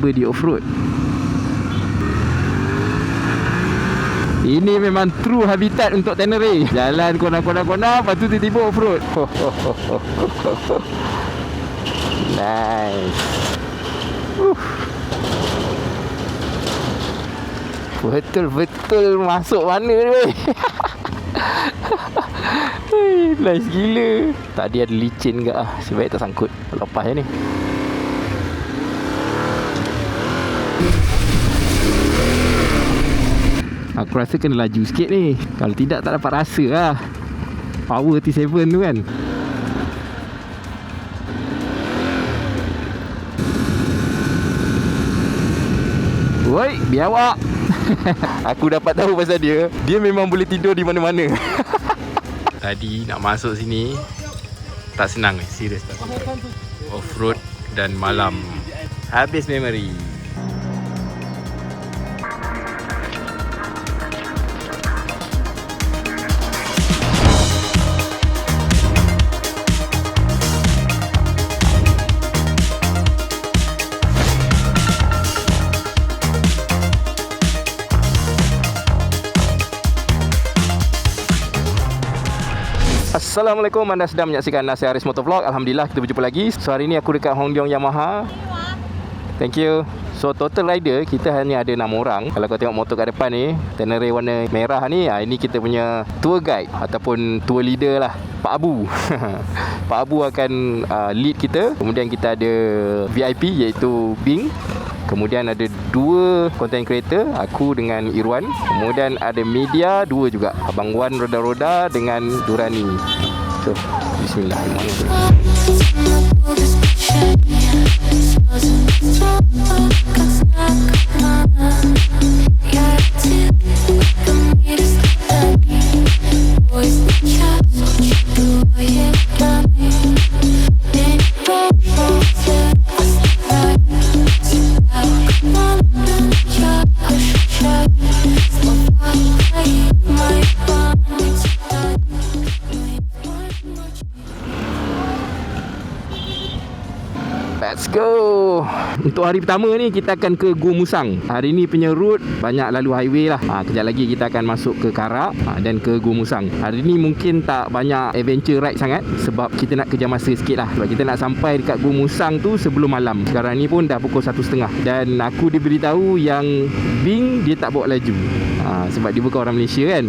tiba di off-road. Ini memang true habitat untuk Tenere. Jalan kona-kona, lepas tu tiba-tiba off-road. Nice. Betul-betul masuk mana ni. Nice gila. Tadi ada licin ke sebaik tak sangkut. Lepas je ni. Aku rasa kena laju sikit ni. Kalau tidak tak dapat rasa lah power T7 tu kan. Woi, biawak. Aku dapat tahu pasal dia. Dia memang boleh tidur di mana-mana. Tadi nak masuk sini tak senang ni, serius tak. Off-road dan malam. Habis memori. Assalamualaikum, anda sedang menyaksikan Nasir Haris Motovlog. Alhamdulillah kita berjumpa lagi. So hari ni aku dekat Hongdiong Yamaha. Thank you. So total rider kita hanya ada 6 orang. Kalau kau tengok motor kat depan ni, Tenere warna merah ni, ini kita punya tour guide ataupun tour leader lah, Pak Abu. Pak Abu akan lead kita. Kemudian kita ada VIP iaitu Bing. Kemudian ada 2 content creator, aku dengan Irwan. Kemudian ada media 2 juga, Abang Wan Roda-Roda dengan Durani. So, bismillahirrahmanirrahim. Let's go. Untuk hari pertama ni kita akan ke Gua Musang. Hari ni punya route banyak lalu highway lah. Kejap lagi kita akan masuk ke Karak dan ke Gua Musang. Hari ni mungkin tak banyak adventure ride sangat sebab kita nak kejar masa sikit lah. Sebab kita nak sampai dekat Gua Musang tu sebelum malam. Sekarang ni pun dah pukul 1.30. Dan aku diberitahu yang Bing dia tak bawa laju. Sebab dia bukan orang Malaysia kan.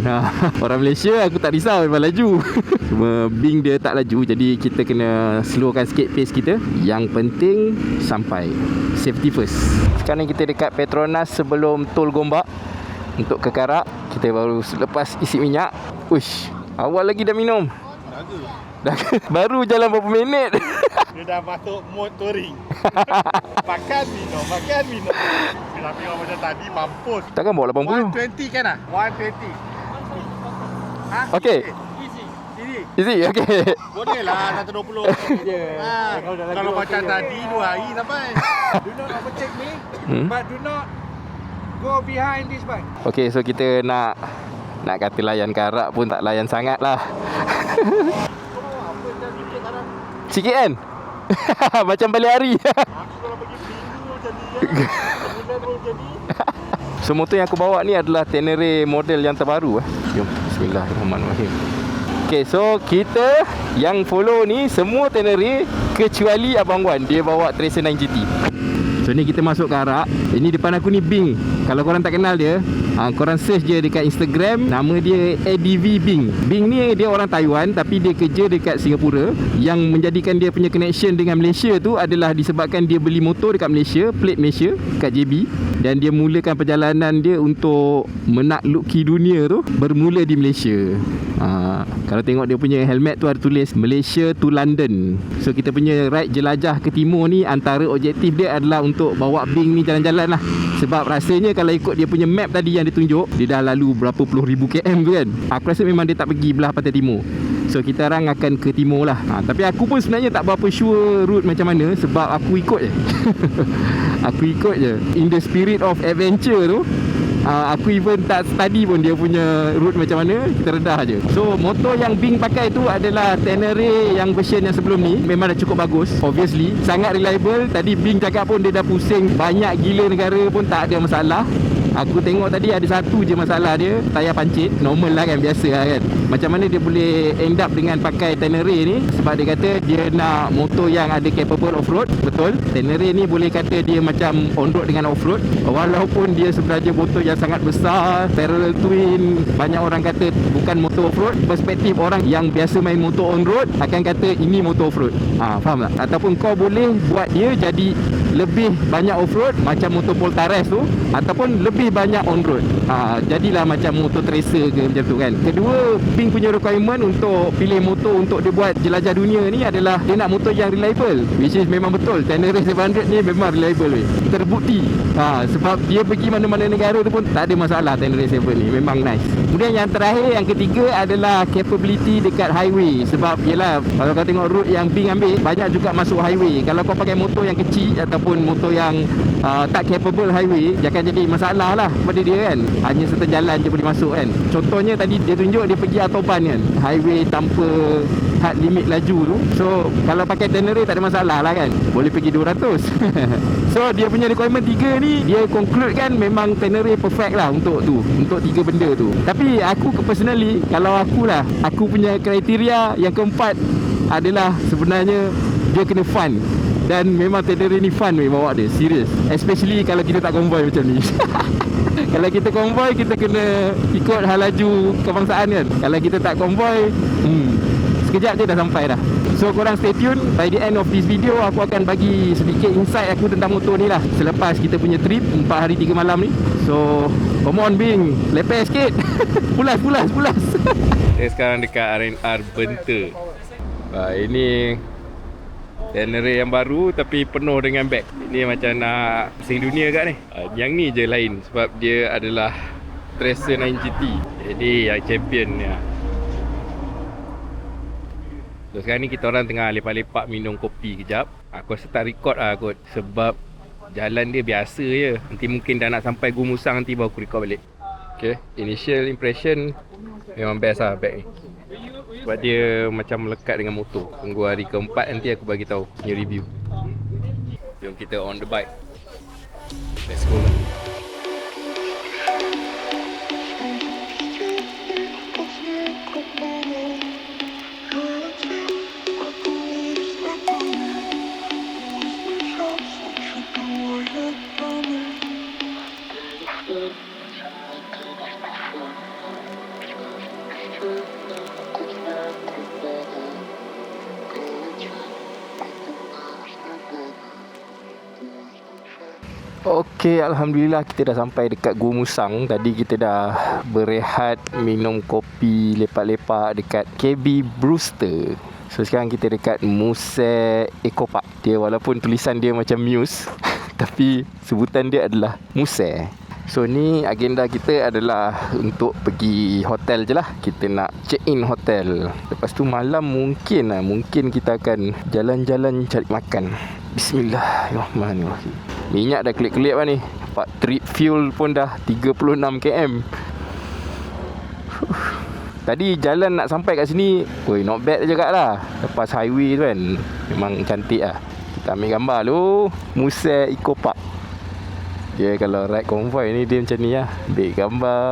Orang Malaysia aku tak risau memang laju. Cuma Bing dia tak laju, jadi kita kena slowkan sikit pace kita. Yang penting sampai. Safety first. Sekarang ni kita dekat Petronas sebelum Tol Gombak untuk ke Karak. Kita baru lepas isi minyak. Uish, awal lagi dah minum. Dah baru jalan berapa minit. Dia dah masuk mode touring. Makan minum. Bila tengok macam tadi, mampus. Takkan bawa 80? 120 kan lah? 120. Okey. Easy, okey. Boleh lah 120 je. Kalau macam tadi 2 hari sampai. Do not overtake me, but do not go behind this bike. Okey, so kita nak kata layan Karak pun tak layan sangat lah. Sikit kan? Macam balik hari. Aku kalau pergi minggu jadi bulan pun jadi. So motor yang aku bawa ni adalah Tenere model yang terbaru. Jom, bismillahirrahmanirrahim. Okay, so kita yang follow ni semua Tenere kecuali Abang Wan. Dia bawa Tracer 9 GT. So ni kita masuk ke Karak. Ini depan aku ni Bing. Kalau korang tak kenal dia, korang search je dekat Instagram. Nama dia ADV Bing. Bing ni dia orang Taiwan tapi dia kerja dekat Singapura. Yang menjadikan dia punya connection dengan Malaysia tu adalah disebabkan dia beli motor dekat Malaysia, plate Malaysia, kat JB. Dan dia mulakan perjalanan dia untuk menakluki dunia tu bermula di Malaysia. Kalau tengok dia punya helmet tu ada tulis Malaysia to London. So kita punya ride jelajah ke timur ni, antara objektif dia adalah untuk bawa Bing ni jalan-jalan lah. Sebab rasanya kalau ikut dia punya map tadi yang dia tunjuk, dia dah lalu berapa puluh ribu km tu kan. Aku rasa memang dia tak pergi belah pantai timur. So kita orang akan ke timur lah. Tapi aku pun sebenarnya tak berapa sure route macam mana, sebab aku ikut je. Aku ikut je. In the spirit of adventure tu, Aku even tak study pun dia punya route macam mana, kita redah je. So motor yang Bing pakai tu adalah Tenere yang version yang sebelum ni. Memang dah cukup bagus, obviously, sangat reliable. Tadi Bing cakap pun dia dah pusing banyak gila negara pun tak ada masalah. Aku tengok tadi ada satu je masalah dia, tayar pancit. Normal lah kan, biasa lah kan. Macam mana dia boleh end up dengan pakai Tenere ni? Sebab dia kata dia nak motor yang ada capable off-road. Betul, Tenere ni boleh kata dia macam on-road dengan off-road. Walaupun dia sebenarnya motor yang sangat besar, parallel twin. Banyak orang kata bukan motor off-road. Perspektif orang yang biasa main motor on-road akan kata ini motor off-road. Faham tak? Ataupun kau boleh buat dia jadi lebih banyak off-road macam motor Poltares tu, ataupun lebih banyak on-road. Jadilah macam motor tracer ke macam tu kan. Kedua, Bing punya requirement untuk pilih motor untuk dia buat jelajah dunia ni adalah dia nak motor yang reliable, which is memang betul. Tenere 700 ni memang reliable terbukti. Sebab dia pergi mana-mana negara tu pun tak ada masalah. Tenere 7 ni memang nice. Kemudian yang terakhir, yang ketiga adalah capability dekat highway. Sebab yelah, kalau kau tengok route yang Bing ambil, banyak juga masuk highway. Kalau kau pakai motor yang kecil ataupun motor yang tak capable highway, dia akan jadi masalah lah pada dia kan. Hanya satu jalan je boleh masuk kan. Contohnya tadi dia tunjuk dia pergi autobahn kan, highway tanpa had limit laju tu. So kalau pakai Tenere tak ada masalah lah kan, boleh pergi 200. So dia punya requirement 3 ni, dia conclude kan memang Tenere perfect lah untuk tu, untuk 3 benda tu. Tapi aku personally, kalau aku punya kriteria yang keempat adalah sebenarnya dia kena fun. Dan memang Tenere ni fun bawa dia, serius. Especially kalau kita tak konvoi macam ni. Kalau kita konvoi, kita kena ikut hal laju kebangsaan kan. Kalau kita tak konvoi, sekejap je dah sampai dah. So korang stay tune. By the end of this video, aku akan bagi sedikit insight aku tentang motor ni lah, selepas kita punya trip 4 hari 3 malam ni. So come on Bing, lepes sikit. Pulas. Saya sekarang dekat R&R Benter. Ini Tenere yang baru tapi penuh dengan bag. Ini macam nak pusing dunia kat ni. Yang ni je lain sebab dia adalah Tracer 9GT. Jadi yang champion ni. So sekarang ni kita orang tengah lepak-lepak minum kopi kejap. Aku rasa tak record lah kot, sebab jalan dia biasa je. Nanti mungkin dah nak sampai Gumusang, nanti baru aku record balik. Okay, initial impression memang best lah bag ni. Sebab dia macam melekat dengan motor. Tunggu hari keempat nanti aku bagi tahu punya review. Jom kita on the bike. Let's go. Okey, Alhamdulillah kita dah sampai dekat Gumusang. Tadi kita dah berehat, minum kopi, lepak-lepak dekat KB Brewster. So sekarang kita dekat Muse Eco Park. Dia walaupun tulisan dia macam Muse tapi sebutan dia adalah Muse. So ni agenda kita adalah untuk pergi hotel je lah. Kita nak check in hotel. Lepas tu malam mungkin kita akan jalan-jalan cari makan. Bismillahirrahmanirrahim. Minyak dah kelip-kelip lah ni. Nampak trip fuel pun dah 36 km. Tadi jalan nak sampai kat sini, not bad juga lah. Lepas highway tu kan, memang cantik lah. Kita ambil gambar dulu. Muse Eco Park. Dia kalau ride convoy ni dia macam ni lah. Ambil gambar,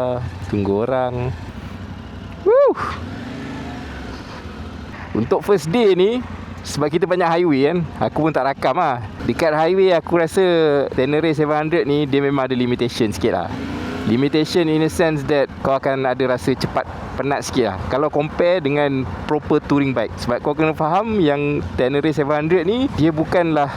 tunggu orang. Untuk first day ni, sebab kita banyak highway kan, aku pun tak rakam lah. Dekat highway aku rasa Tenere 700 ni dia memang ada limitation sikit lah. Limitation in a sense that kau akan ada rasa cepat penat sikit lah kalau compare dengan proper touring bike. Sebab kau kena faham yang Tenere 700 ni dia bukanlah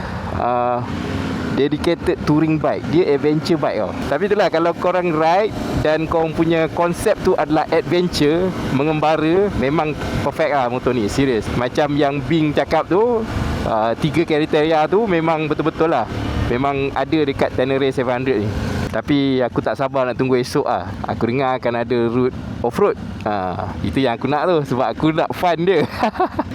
dedicated touring bike, dia adventure bike tau. Tapi itulah, kalau korang ride dan korang punya konsep tu adalah adventure, mengembara, memang perfect lah motor ni, serius. Macam yang Bing cakap tu, 3 kriteria tu memang betul-betul lah, memang ada dekat Tenere 700 ni. Tapi aku tak sabar nak tunggu esok lah. Aku dengar akan ada route off-road. Itu yang aku nak tu, sebab aku nak fun dia.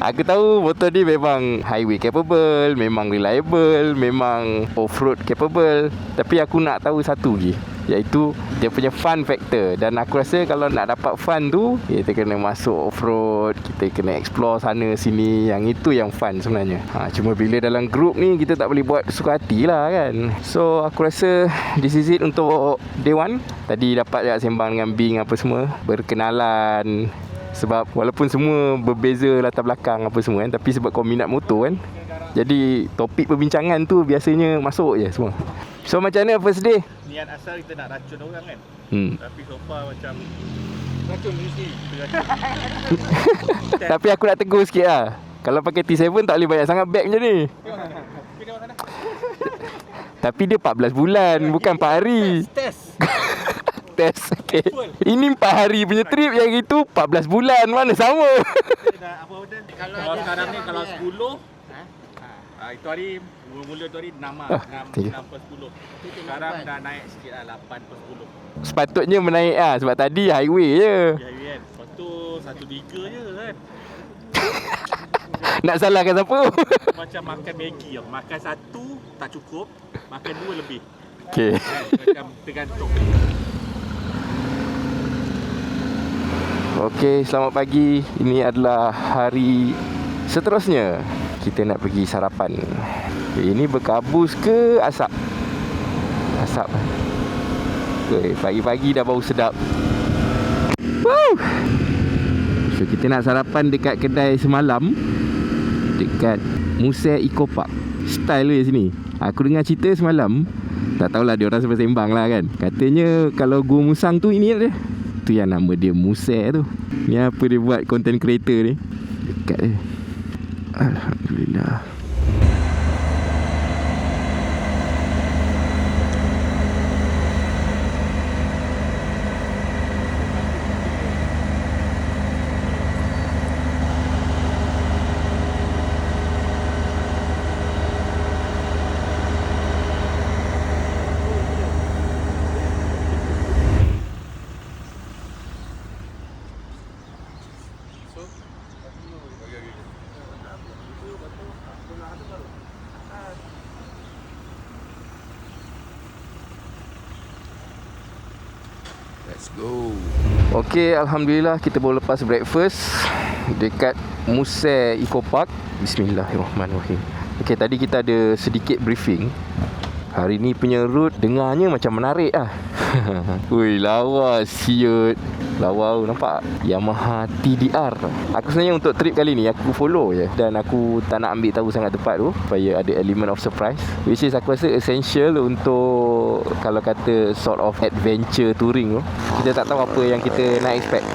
Aku tahu motor ni memang highway capable, memang reliable, memang off-road capable. Tapi aku nak tahu satu lagi, iaitu dia punya fun factor. Dan aku rasa kalau nak dapat fun tu, kita kena masuk off-road, kita kena explore sana sini. Yang itu yang fun sebenarnya. Cuma bila dalam group ni, kita tak boleh buat suka hati lah kan. So aku rasa this is it untuk day 1. Tadi dapat sembang dengan Bing apa semua, berkenalan. Sebab walaupun semua berbeza latar belakang apa semua kan, tapi sebab kau minat motor kan, jadi topik perbincangan tu biasanya masuk je semua. So macam mana first day? Niat asal kita nak racun orang kan. Tapi so far macam racun diri sendiri. Tapi aku nak tegur sikit lah, kalau pakai T7 tak boleh banyak sangat bag macam ni. Tapi dia 14 bulan, bukan 4 hari. Test. Test. Okay. Ini 4 hari punya trip, yang itu 14 bulan. Mana sama? Apa benda? Kalau sekarang ni kalau 10 itu hari mula-mula tu hari 6 per 10. Sekarang dah naik sikit lah 8 per 10. Sepatutnya menaik lah, sebab tadi highway je. Highway kan. Lepas tu 1.3 je kan. Nak salahkan siapa? Macam makan Maggi tau. Makan 1 tak cukup, makan 2 lebih. Okay. Macam tergantung. Okay, selamat pagi. Ini adalah hari seterusnya. Kita nak pergi sarapan. Ini berkabus ke asap? Asap. Okay, pagi-pagi dah bau sedap. Woo! So kita nak sarapan dekat kedai semalam, dekat Musea Eco Park. Style dia sini. Aku dengar cerita semalam, tak tahulah dia orang sembang lah kan. Katanya kalau Gua Musang tu ini dia. Tu yang nama dia Musea tu. Ni apa dia buat content creator ni. Dekat dia. Alhamdulillah. Let's go. Okay, Alhamdulillah kita baru lepas breakfast dekat Musea Eco Park. Bismillahirrahmanirrahim. Okay, tadi kita ada sedikit briefing. Hari ni punya route dengarnya macam menarik lah. Wui, lawa siut. Lawa tu nampak Yamaha TDR. Aku sebenarnya untuk trip kali ni aku follow je, dan aku tak nak ambil tahu sangat tempat tu supaya ada element of surprise, which is aku rasa essential untuk kalau kata sort of adventure touring tu. Kita tak tahu apa yang kita nak expect.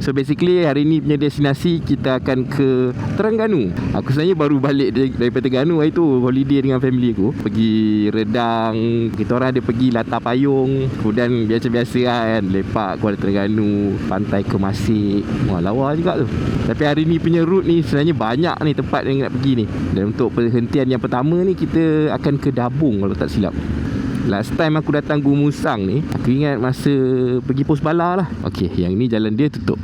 So basically hari ni punya destinasi kita akan ke Terengganu. Aku sebenarnya baru balik daripada Terengganu hari tu, holiday dengan family aku. Pergi Redang, kita orang ada pergi Latar Payung, kemudian biasa-biasa kan lepak Kuala Terengganu, pantai Kemasik. Wah, lawa juga tu. Tapi hari ni punya route ni sebenarnya banyak ni tempat yang nak pergi ni. Dan untuk perhentian yang pertama ni kita akan ke Dabung kalau tak silap. Last time aku datang Gua Musang ni, aku ingat masa pergi pos bala lah. Okay, yang ni jalan dia tutup.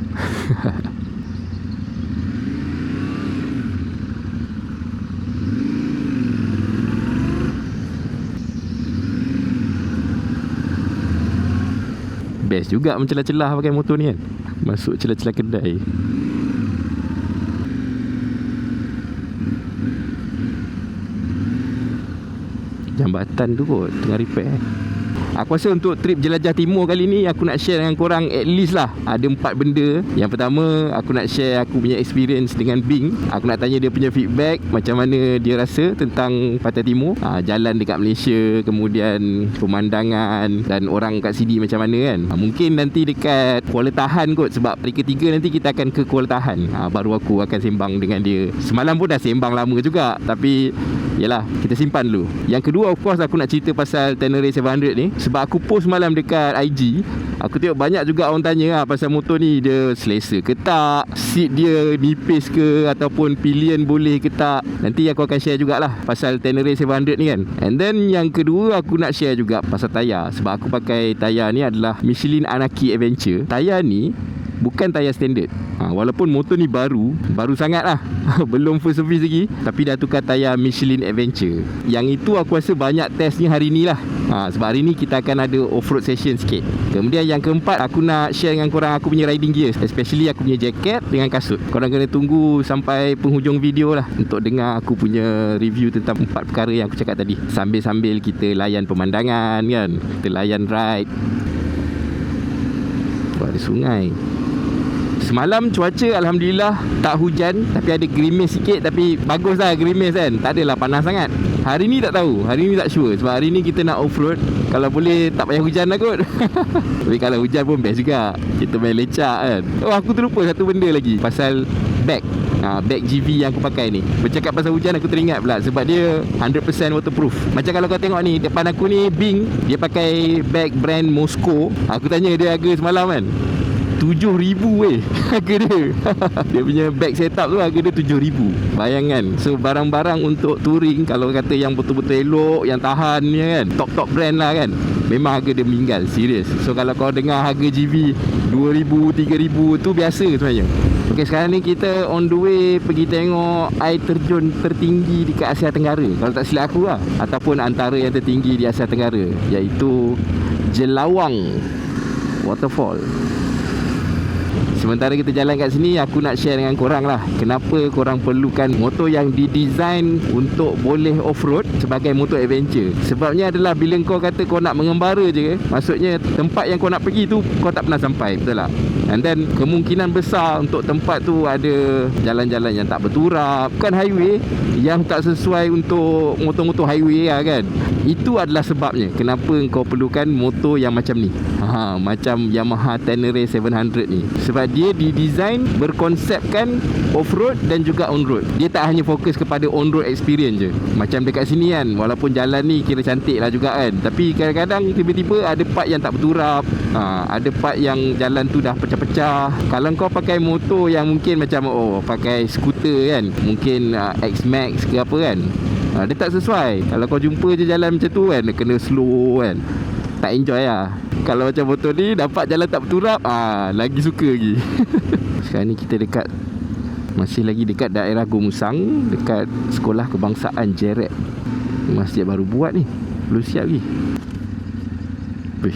Best juga mencelah-celah pakai motor ni kan. Masuk celah-celah kedai. Jambatan tu kot tengah repair. Aku rasa untuk trip jelajah timur kali ni aku nak share dengan korang at least lah ada 4 benda. Yang pertama, aku nak share aku punya experience dengan Bing. Aku nak tanya dia punya feedback, macam mana dia rasa tentang Pantai Timur, jalan dekat Malaysia, kemudian pemandangan dan orang kat sini macam mana kan. Mungkin nanti dekat Kuala Tahan kot, sebab hari ketiga nanti kita akan ke Kuala Tahan. Baru aku akan sembang dengan dia. Semalam pun dah sembang lama juga, tapi yalah, kita simpan dulu. Yang kedua, of course aku nak cerita pasal Tenere 700 ni. Sebab aku post malam dekat IG, aku tengok banyak juga orang tanya pasal motor ni, dia selesa ke tak, seat dia nipis ke, ataupun pilihan boleh ke tak. Nanti aku akan share jugalah pasal Tenere 700 ni kan. And then yang kedua, aku nak share juga pasal tayar. Sebab aku pakai tayar ni adalah Michelin Anaki Adventure. Tayar ni bukan tayar standard. Walaupun motor ni baru sangat lah. Belum full service lagi, tapi dah tukar tayar Michelin Adventure. Yang itu aku rasa banyak testnya hari ni lah. Sebab hari ni kita akan ada off-road session sikit. Kemudian yang keempat, aku nak share dengan korang aku punya riding gears, especially aku punya jacket dengan kasut. Korang kena tunggu sampai penghujung video lah untuk dengar aku punya review tentang 4 perkara yang aku cakap tadi. Sambil-sambil kita layan pemandangan kan, kita layan ride. Ada sungai. Semalam cuaca Alhamdulillah tak hujan, tapi ada gerimis sikit. Tapi bagus lah gerimis kan, tak adalah panas sangat. Hari ni tak tahu, hari ni tak sure. Sebab hari ni kita nak off-road, kalau boleh tak payah hujan lah kot. Tapi kalau hujan pun best juga, kita main lecak kan. Oh, aku terlupa satu benda lagi, pasal bag. Bag GV yang aku pakai ni. Bercakap pasal hujan, aku teringat pula, sebab dia 100% waterproof. Macam kalau kau tengok ni, depan aku ni Bing, dia pakai bag brand Moscow. Aku tanya dia harga semalam kan, 7,000 harga dia. Dia punya bag setup tu harga dia 7,000. Bayangkan. So barang-barang untuk touring, kalau kata yang betul-betul elok, yang tahan ni kan, top brand lah kan, memang harga dia meninggal. Serius. So kalau kau dengar harga GV 2,000, 3,000 tu biasa sebenarnya. Okay, sekarang ni kita on the way pergi tengok air terjun tertinggi dekat Asia Tenggara, kalau tak silap aku lah, ataupun antara yang tertinggi di Asia Tenggara, iaitu Jelawang Waterfall. Sementara kita jalan kat sini, aku nak share dengan korang lah kenapa korang perlukan motor yang didesign untuk boleh off-road sebagai motor adventure. Sebabnya adalah bila kau kata kau nak mengembara je, maksudnya tempat yang kau nak pergi tu kau tak pernah sampai, betul tak? And then kemungkinan besar untuk tempat tu ada jalan-jalan yang tak berturap, bukan highway, yang tak sesuai untuk motor-motor highway lah kan. Itu adalah sebabnya kenapa kau perlukan motor yang macam ni. Macam Yamaha Tenere 700 ni. Sebab dia didesign berkonsepkan off-road dan juga on-road. Dia tak hanya fokus kepada on-road experience je. Macam dekat sini kan, walaupun jalan ni kira cantik lah juga kan, tapi kadang-kadang tiba-tiba ada part yang tak berturap, ada part yang jalan tu dah pecah-pecah. Kalau kau pakai motor yang mungkin macam pakai skuter kan, mungkin X-Max ke apa kan, dia tak sesuai. Kalau kau jumpa je jalan macam tu kan, kena slow kan, tak enjoy lah. Kalau macam motor ni dapat jalan tak berturap, lagi suka lagi. Sekarang ni kita masih lagi dekat daerah Gomusang, dekat Sekolah Kebangsaan Jerat. Masjid baru buat ni, belum siap lagi.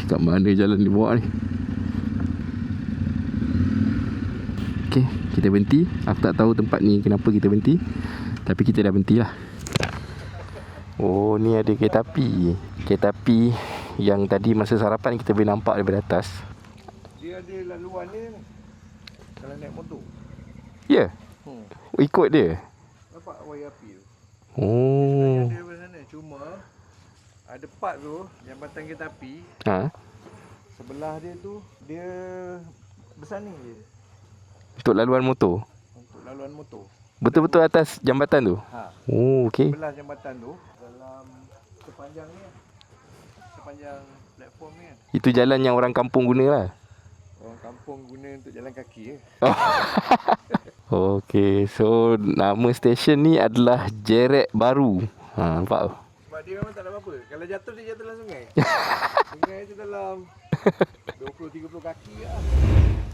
Kat mana jalan ni bawa ni? Okay, kita berhenti. Aku tak tahu tempat ni kenapa kita berhenti, tapi kita dah berhenti lah. Oh, ni ada kereta api. Kereta api yang tadi masa sarapan kita boleh nampak daripada atas. Dia ada laluan dia kalau naik motor. Ya? Yeah. Ikut dia? Nampak wayar api tu. Oh. Dia daripada sana. Cuma ada part tu yang batang kereta api, sebelah dia tu dia bersanding je untuk laluan motor. Untuk laluan motor. Betul-betul atas jambatan tu? Oh, okey. Sebelah jambatan tu, dalam sepanjang ni, sepanjang platform ni kan. Itu jalan yang orang kampung guna lah. Orang kampung guna untuk jalan kaki je. Okey, so nama stesen ni adalah Jerat Baru. Nampak tu? Sebab dia memang tak ada apa-apa. Kalau jatuh, dia jatuh dalam sungai. Sungai tu dalam 20-30 kaki lah.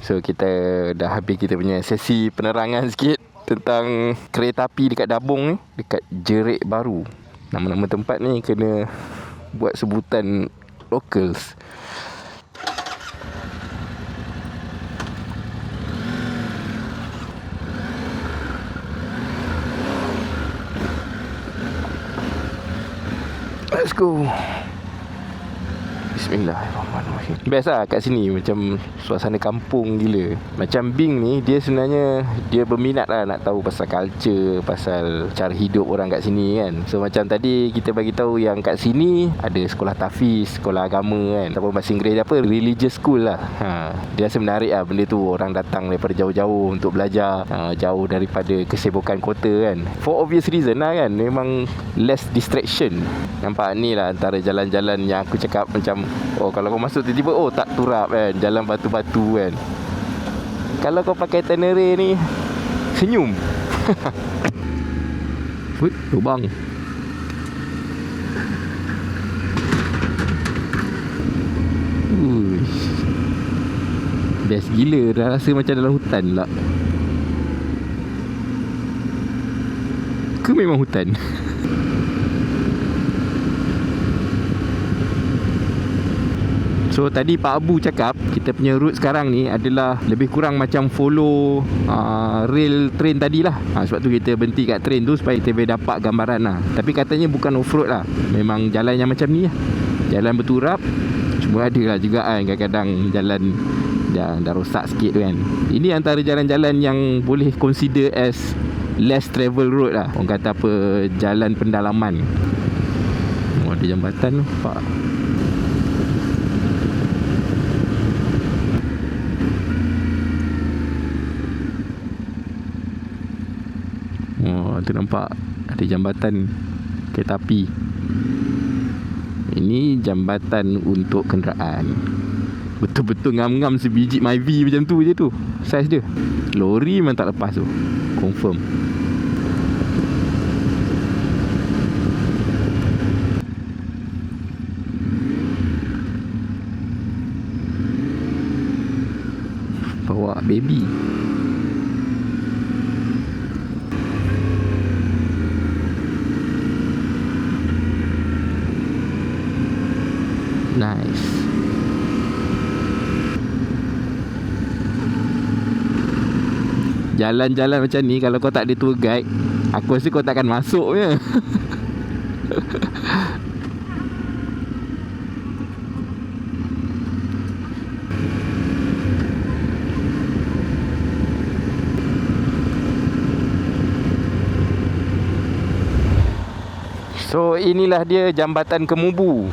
So kita dah habis kita punya sesi penerangan sikit tentang kereta api dekat Dabung ni, dekat Jerat Baru. Nama-nama tempat ni kena buat sebutan locals. Let's go. Bismillahirrahmanirrahim. Best lah kat sini, macam suasana kampung gila. Macam Bing ni, dia sebenarnya dia berminat lah nak tahu pasal culture, pasal cara hidup orang kat sini kan. So macam tadi kita bagi tahu yang kat sini ada sekolah tahfiz, sekolah agama kan, ataupun bahasa Inggeris apa, religious school lah. Dia rasa menarik lah benda tu. Orang datang daripada jauh-jauh untuk belajar, jauh daripada kesibukan kota kan. For obvious reason lah kan, memang less distraction. Nampak ni lah antara jalan-jalan yang aku cakap macam, kalau kau masuk tiba-tiba tak turap kan, jalan batu-batu kan. Kalau kau pakai Tenere ni, senyum. Lubang. Best gila. Dah rasa macam dalam hutan pula. Ke memang hutan? So tadi Pak Abu cakap kita punya route sekarang ni adalah lebih kurang macam follow rail train tadi lah. Sebab tu kita berhenti kat train tu supaya kita boleh dapat gambaran lah. Tapi katanya bukan off-road lah. Memang jalan yang macam ni lah. Jalan berturap. Cuma ada lah juga kan kadang-kadang jalan dah rosak sikit tu kan. Ini antara jalan-jalan yang boleh consider as less travel road lah. Orang kata apa, jalan pendalaman. Oh, ada jambatan tu Pak. Oh, tu nampak ada jambatan kereta api. Ini jambatan untuk kenderaan. Betul-betul ngam-ngam sebiji Myvi macam tu je tu. Saiz dia. Lori memang tak lepas tu. Confirm. Bawa baby. Nice. Jalan-jalan macam ni kalau kau tak ada tour guide, aku rasa kau takkan masuk punya. So inilah dia jambatan Kemubu,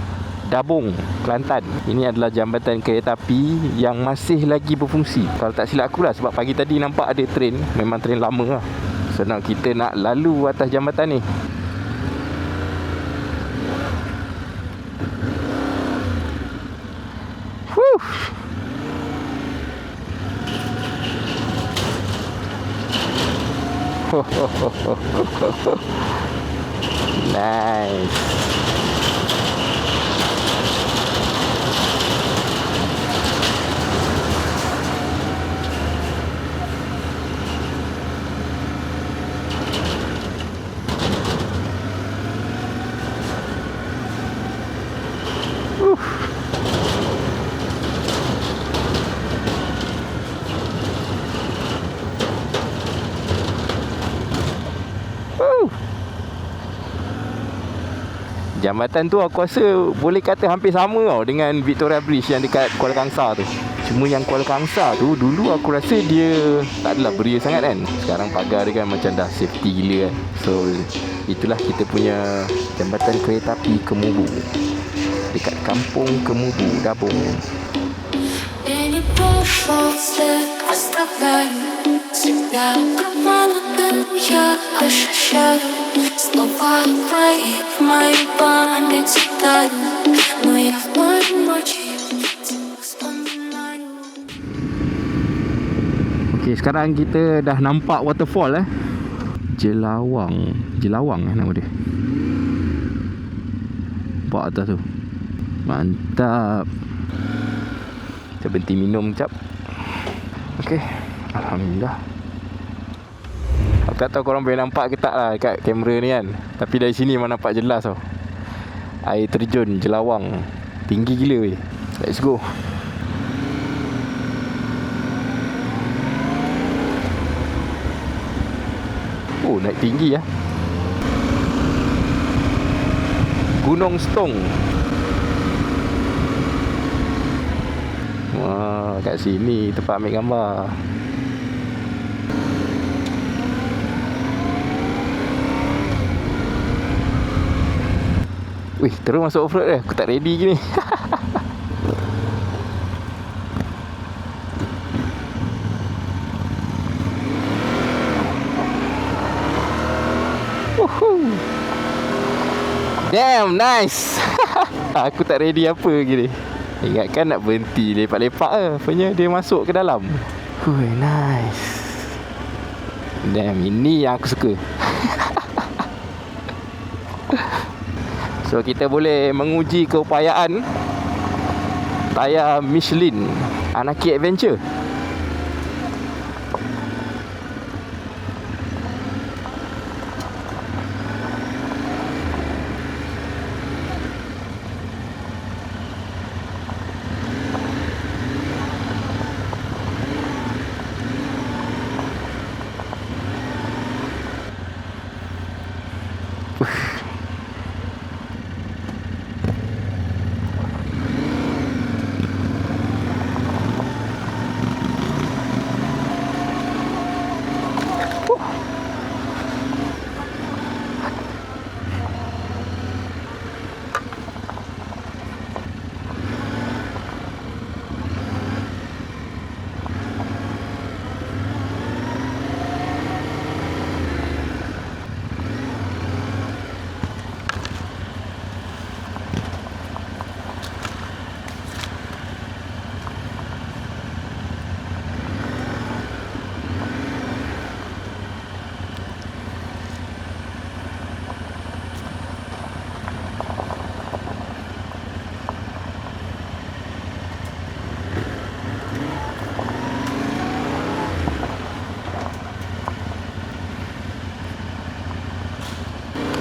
Dabung, Kelantan. Ini adalah jambatan kereta api yang masih lagi berfungsi. Kalau tak silap aku lah, sebab pagi tadi nampak ada train. Memang train lama lah. Senang kita nak lalu atas jambatan ni. Nice. Jambatan tu aku rasa boleh kata hampir sama tau dengan Victoria Bridge yang dekat Kuala Kangsar tu. Cuma yang Kuala Kangsar tu dulu aku rasa dia tak adalah beria sangat kan. Sekarang pagar dia kan macam dah safety gila kan. So itulah kita punya jambatan kereta api Kemubu dekat kampung Kemubu, Dabung. Okey, sekarang kita dah nampak waterfall Jelawang. Jelawang nama dia. Nampak atas tu. Mantap. Kita berhenti minum sekejap. Okey, alhamdulillah. Aku tak tahu korang boleh nampak ke tak lah dekat kamera ni kan. Tapi dari sini memang nampak jelas tau. Air terjun Jelawang. Tinggi gila weh. Let's go. Oh, naik tinggi lah. Gunung Stong. Wah, kat sini tempat ambil gambar. Wih, terus masuk off-road dah. Aku tak ready gini. Damn, nice. Aku tak ready apa gini. Ingatkan nak berhenti lepak-lepak ke. Rupanya dia masuk ke dalam. Hui, nice. Damn, ini yang aku suka. So kita boleh menguji keupayaan tayar Michelin Anarchy Adventure.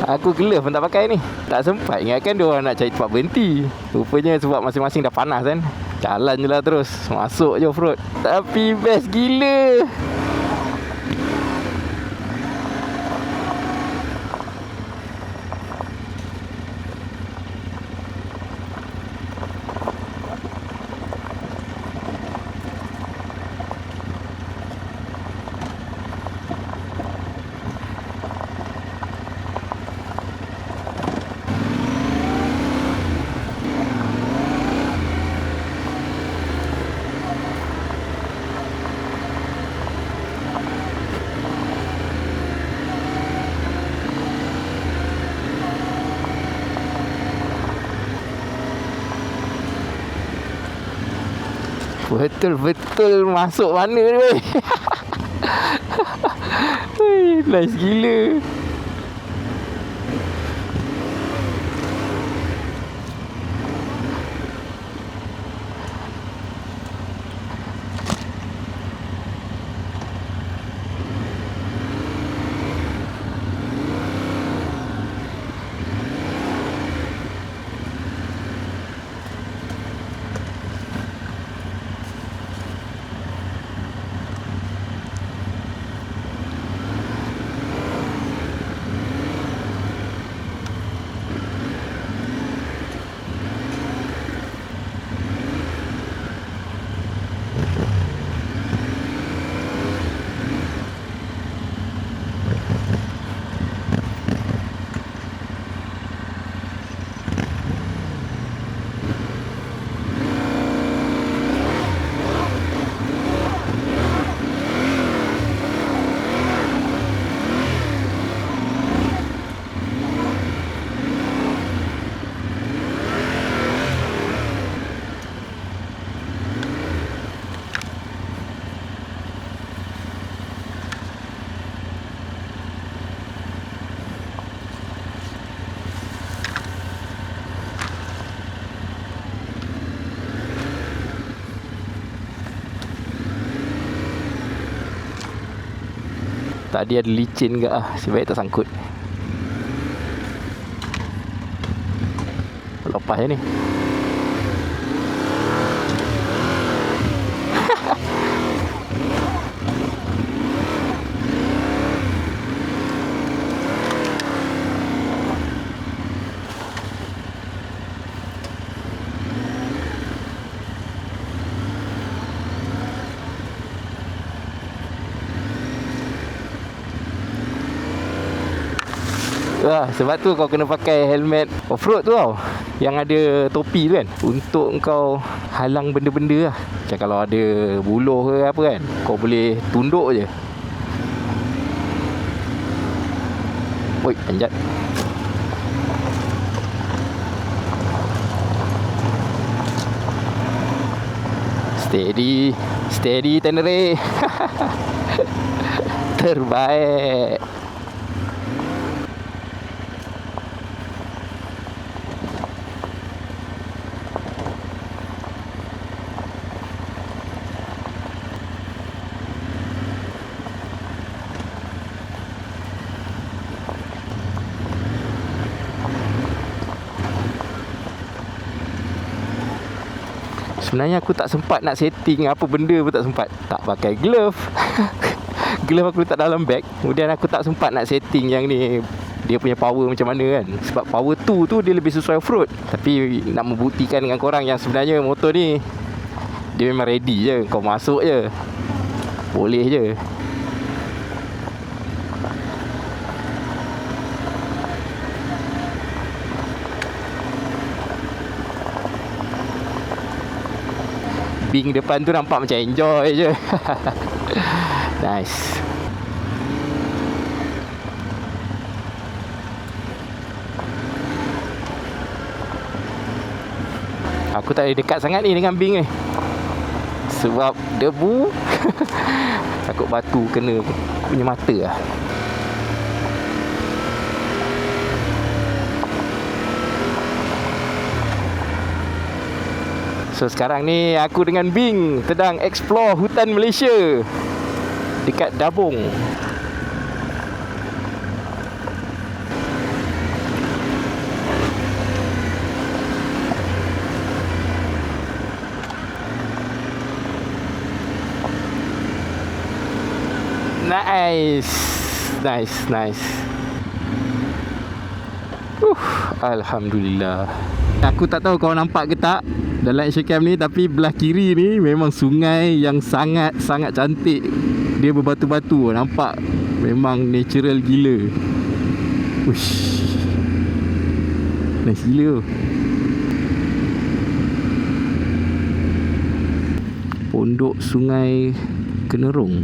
Aku glove pun tak pakai ni. Tak sempat ingatkan dia orang nak cari tempat berhenti. Rupanya sebab masing-masing dah panas kan. Jalan je lah terus. Masuk je off-road. Tapi best gila. Betul-betul masuk mana ni weh. Nice gila. Tadi ada licin ke sebaik tak sangkut. Lepas je ni. Sebab tu kau kena pakai helmet off-road tu tau, yang ada topi tu kan, untuk kau halang benda-benda lah. Macam kalau ada buluh ke apa kan, kau boleh tunduk je. Oi, panjat. Steady. Steady Tenere. Terbaik. Sebenarnya aku tak sempat nak setting apa benda pun tak sempat. Tak pakai glove. Glove aku letak dalam bag. Kemudian aku tak sempat nak setting yang ni, dia punya power macam mana kan. Sebab power 2 tu dia lebih sesuai off-road. Tapi nak membuktikan dengan korang yang sebenarnya motor ni dia memang ready je. Kau masuk je, boleh je. Bing depan tu nampak macam enjoy je. Nice. Aku tak boleh dekat sangat ni dengan Bing ni, sebab debu. Takut batu kena punya mata lah. So sekarang ni aku dengan Bing sedang explore hutan Malaysia dekat Dabong. Nice. Alhamdulillah. Aku tak tahu kau nampak ke tak dalam action cam ni, tapi belah kiri ni memang sungai yang sangat cantik. Dia berbatu-batu, nampak memang natural gila. Uish. Nice gila. Pondok Sungai Kenerung.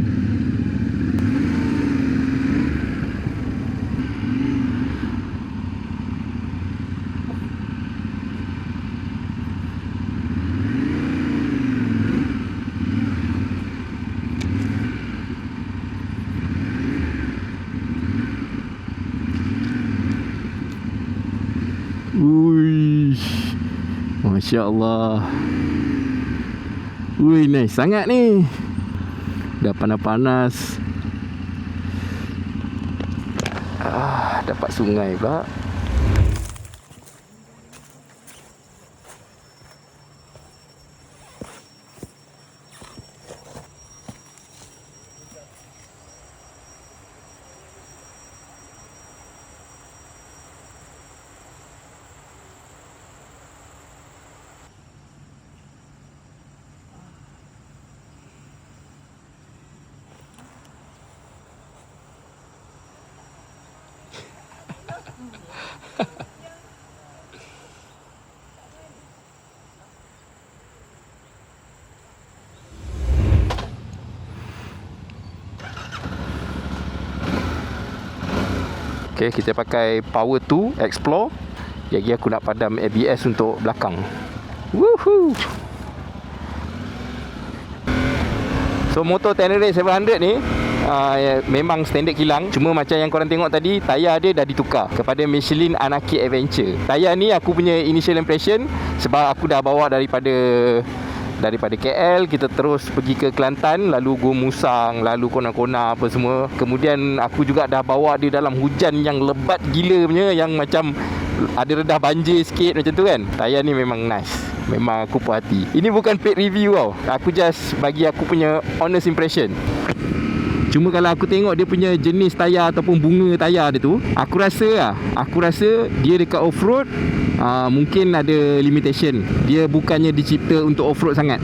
Uish. Masya Allah. Ui, nice sangat ni. Dah panas-panas. Dapat sungai pula. Okay, kita pakai power 2 explore. Lagi aku nak padam ABS untuk belakang. Woohoo. So motor Tenere 700 ni memang standard kilang. Cuma macam yang korang tengok tadi, tayar dia dah ditukar kepada Michelin Anarchy Adventure. Tayar ni aku punya initial impression sebab aku dah bawa daripada KL, kita terus pergi ke Kelantan, lalu Gua Musang, lalu Kona-Kona apa semua. Kemudian aku juga dah bawa dia dalam hujan yang lebat gila punya, yang macam ada redah banjir sikit macam tu kan. Tayar ni memang nice. Memang aku puas hati. Ini bukan paid review tau. Aku just bagi aku punya honest impression. Cuma kalau aku tengok dia punya jenis tayar ataupun bunga tayar dia tu, aku rasa dia dekat off-road mungkin ada limitation. Dia bukannya dicipta untuk off-road sangat.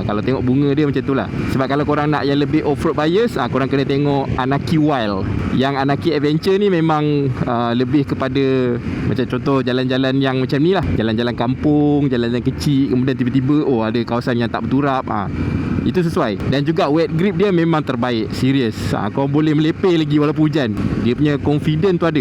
Kalau tengok bunga dia macam tu lah. Sebab kalau korang nak yang lebih off-road bias, korang kena tengok Anarchy Wild. Yang Anarchy Adventure ni memang lebih kepada macam contoh jalan-jalan yang macam ni lah. Jalan-jalan kampung, jalan-jalan kecil, kemudian tiba-tiba ada kawasan yang tak berturap. Itu sesuai. Dan juga wet grip dia memang terbaik. Serius. Kau boleh melepeh lagi walaupun hujan. Dia punya confident tu ada.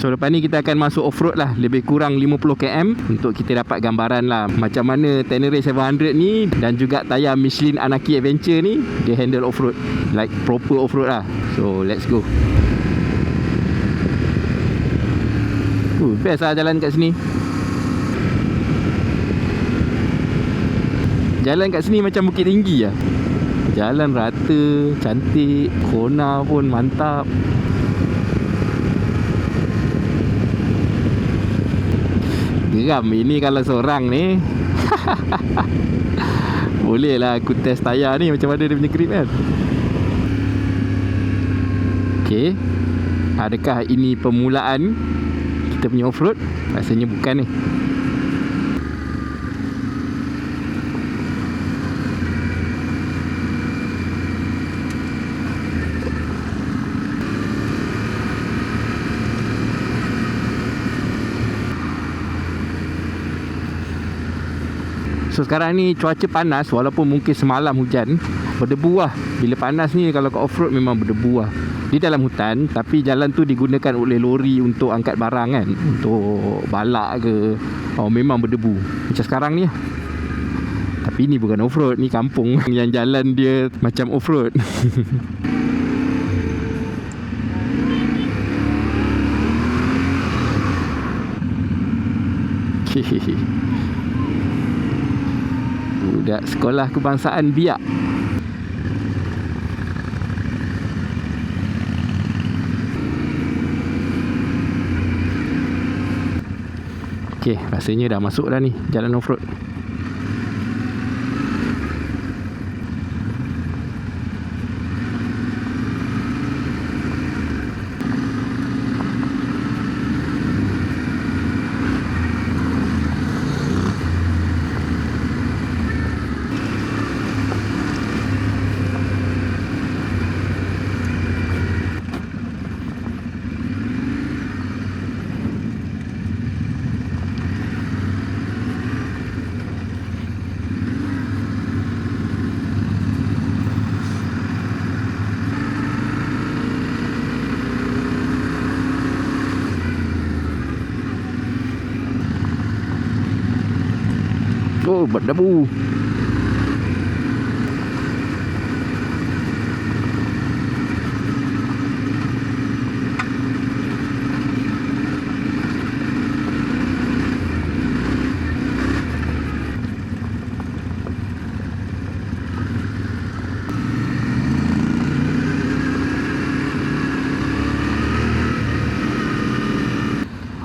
So lepas ni kita akan masuk off-road lah. Lebih kurang 50 km untuk kita dapat gambaran lah macam mana Tenere 700 ni dan juga tayar Michelin Anarchy Adventure ni dia handle off-road. Like proper off-road lah. So let's go. Best lah jalan kat sini. Jalan kat sini macam Bukit Tinggi lah. Jalan rata, cantik, kona pun mantap. Geram ini kalau seorang ni. Boleh lah aku test tayar ni macam mana dia punya grip kan. Okay, adakah ini permulaan kita punya off-road? Rasanya bukan ni. So sekarang ni cuaca panas, walaupun mungkin semalam hujan, berdebu lah. Bila panas ni kalau kat off-road memang berdebu lah. Di dalam hutan, tapi jalan tu digunakan oleh lori untuk angkat barang kan, untuk balak ke. Memang berdebu macam sekarang ni lah. Tapi ni bukan off-road, ni kampung yang jalan dia macam off-road. Budak sekolah kebangsaan Biak. Okey, rasanya dah masuk dah ni jalan off-road. Oh, berdebu.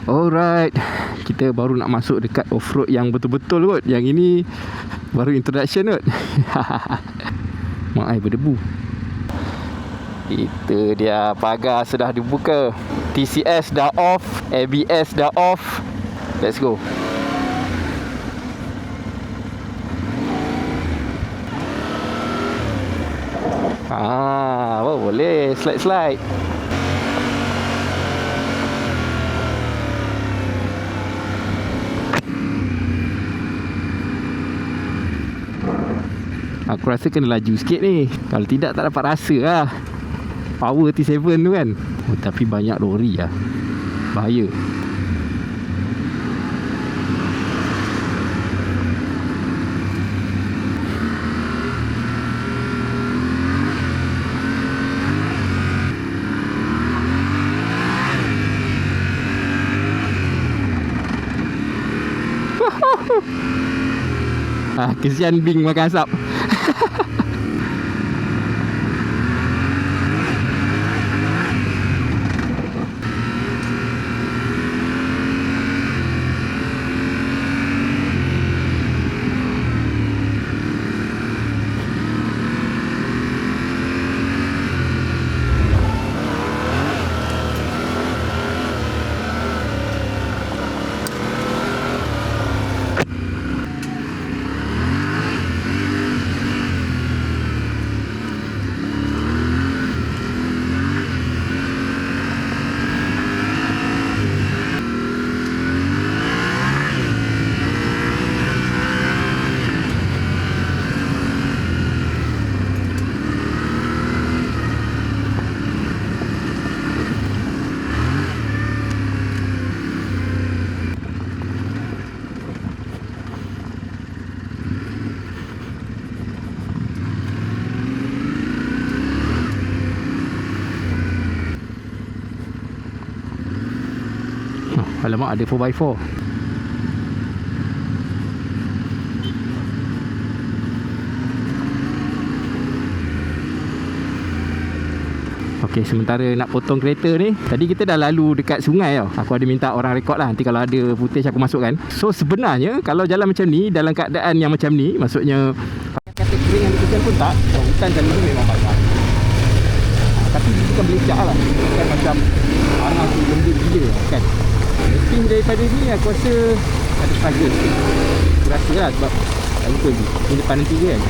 Alright, kita baru nak masuk dekat off-road yang betul-betul kot. Yang ini baru introduction kot. Mak ai berdebu. Itu dia, pagar sudah dibuka. TCS dah off, ABS dah off. Let's go. Oh, boleh slide-slide. Aku rasa kena laju sikit ni. Kalau tidak tak dapat rasa lah power T7 tu kan. Oh, tapi banyak lori lah. Bahaya. Kesian Bing makan asap. Alamak, ada 4x4. Okey, sementara nak potong kereta ni, tadi kita dah lalu dekat sungai tau. Aku ada minta orang rekod lah. Nanti kalau ada footage aku masukkan. So sebenarnya kalau jalan macam ni, dalam keadaan yang macam ni, maksudnya kata kering yang hujan pun tak. Hutan jalan tu memang basah. Tapi dia bukan belecak lah. Bukan macam panas tu benda gila kan. Meeting daripada ni aku rasa ada struggle sikit. Aku rasa lah sebab tak lupa lagi. Ni depan nanti je kan.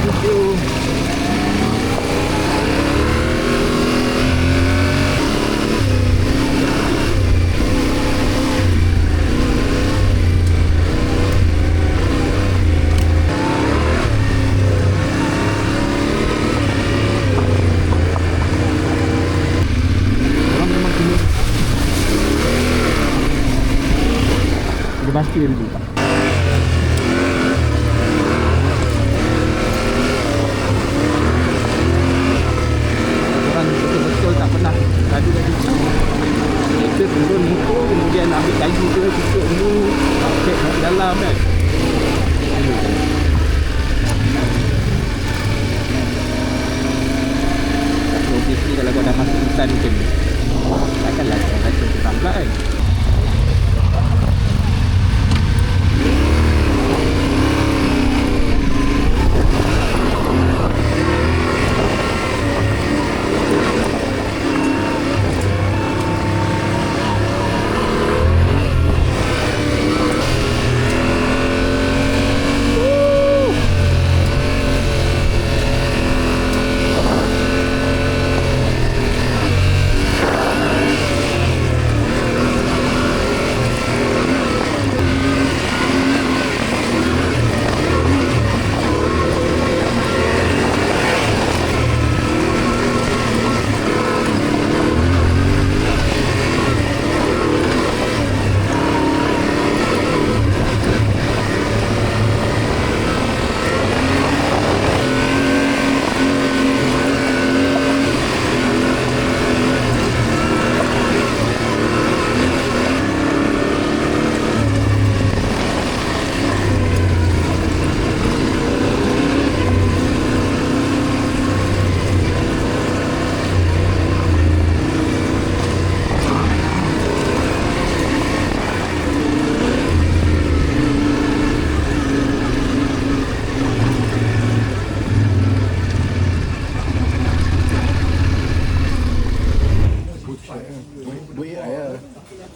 Thank you. Pasti dulu. Orang betul-betul tak pernah laju-laju. Kita turun motor, kemudian ambil kayu ke, tutup dulu, cek kat dalam kan. Obviously kalau kau dah masuk hutan macam ni, takkanlah kau rasa kurang pula kan.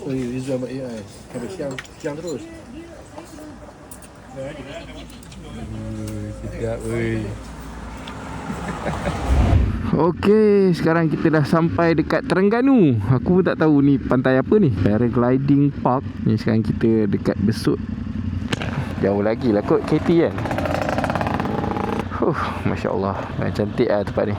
So this is about AI. Sampai siang terus. Sedap weh. Okey, sekarang kita dah sampai dekat Terengganu. Aku pun tak tahu ni pantai apa ni. Paragliding Park. Ni sekarang kita dekat Besut. Jauh lagi lah kot KT kan. Masya Allah, cantik lah tempat ni.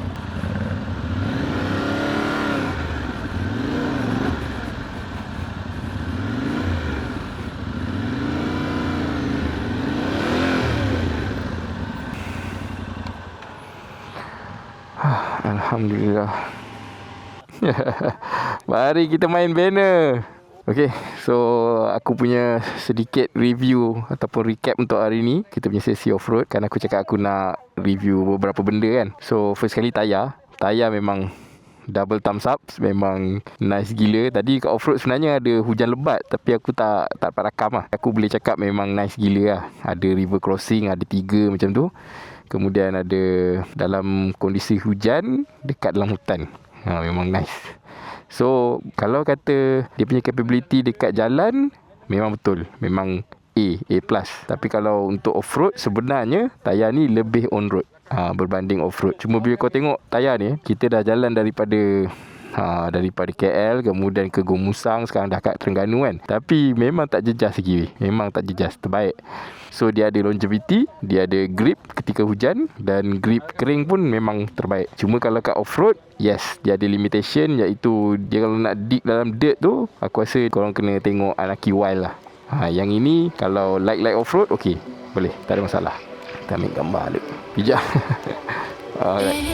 Alhamdulillah. Mari kita main banner. Okay, so aku punya sedikit review ataupun recap untuk hari ni. Kita punya sesi off-road. Kan aku cakap aku nak review beberapa benda kan. So first kali tayar memang double thumbs up. Memang nice gila. Tadi kat off-road sebenarnya ada hujan lebat, tapi aku tak dapat rakam lah. Aku boleh cakap memang nice gila lah. Ada river crossing, ada 3 macam tu. Kemudian ada dalam kondisi hujan dekat dalam hutan. Memang nice. So kalau kata dia punya capability dekat jalan, memang betul, memang A+. Tapi kalau untuk off-road, sebenarnya tayar ni lebih on-road berbanding off-road. Cuma bila kau tengok tayar ni, kita dah jalan daripada KL kemudian ke Gomusang, sekarang dah kat Terengganu kan. Tapi memang tak jejas lagi. Memang tak jejas, terbaik. So dia ada longevity, dia ada grip ketika hujan, dan grip kering pun memang terbaik. Cuma kalau kat off-road, yes, dia ada limitation, iaitu dia kalau nak dig dalam dirt tu, aku rasa korang kena tengok Anarchy Wild lah. Yang ini kalau like off-road, okay, boleh, tak ada masalah. Kita ambil gambar dulu. Bijak. Alright.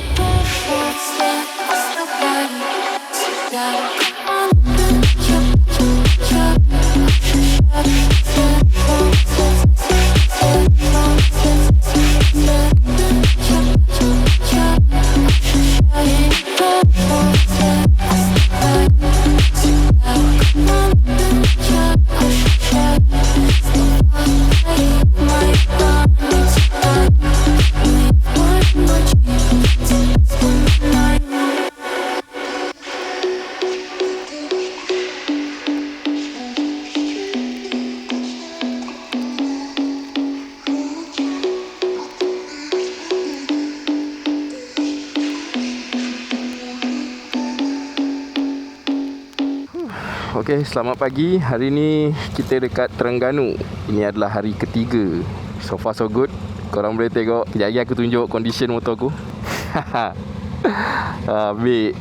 Okey, selamat pagi. Hari ni kita dekat Terengganu. Ini adalah hari ketiga. So far so good. Korang boleh tengok. Kejap lagi aku tunjuk condition motor aku. Ambil.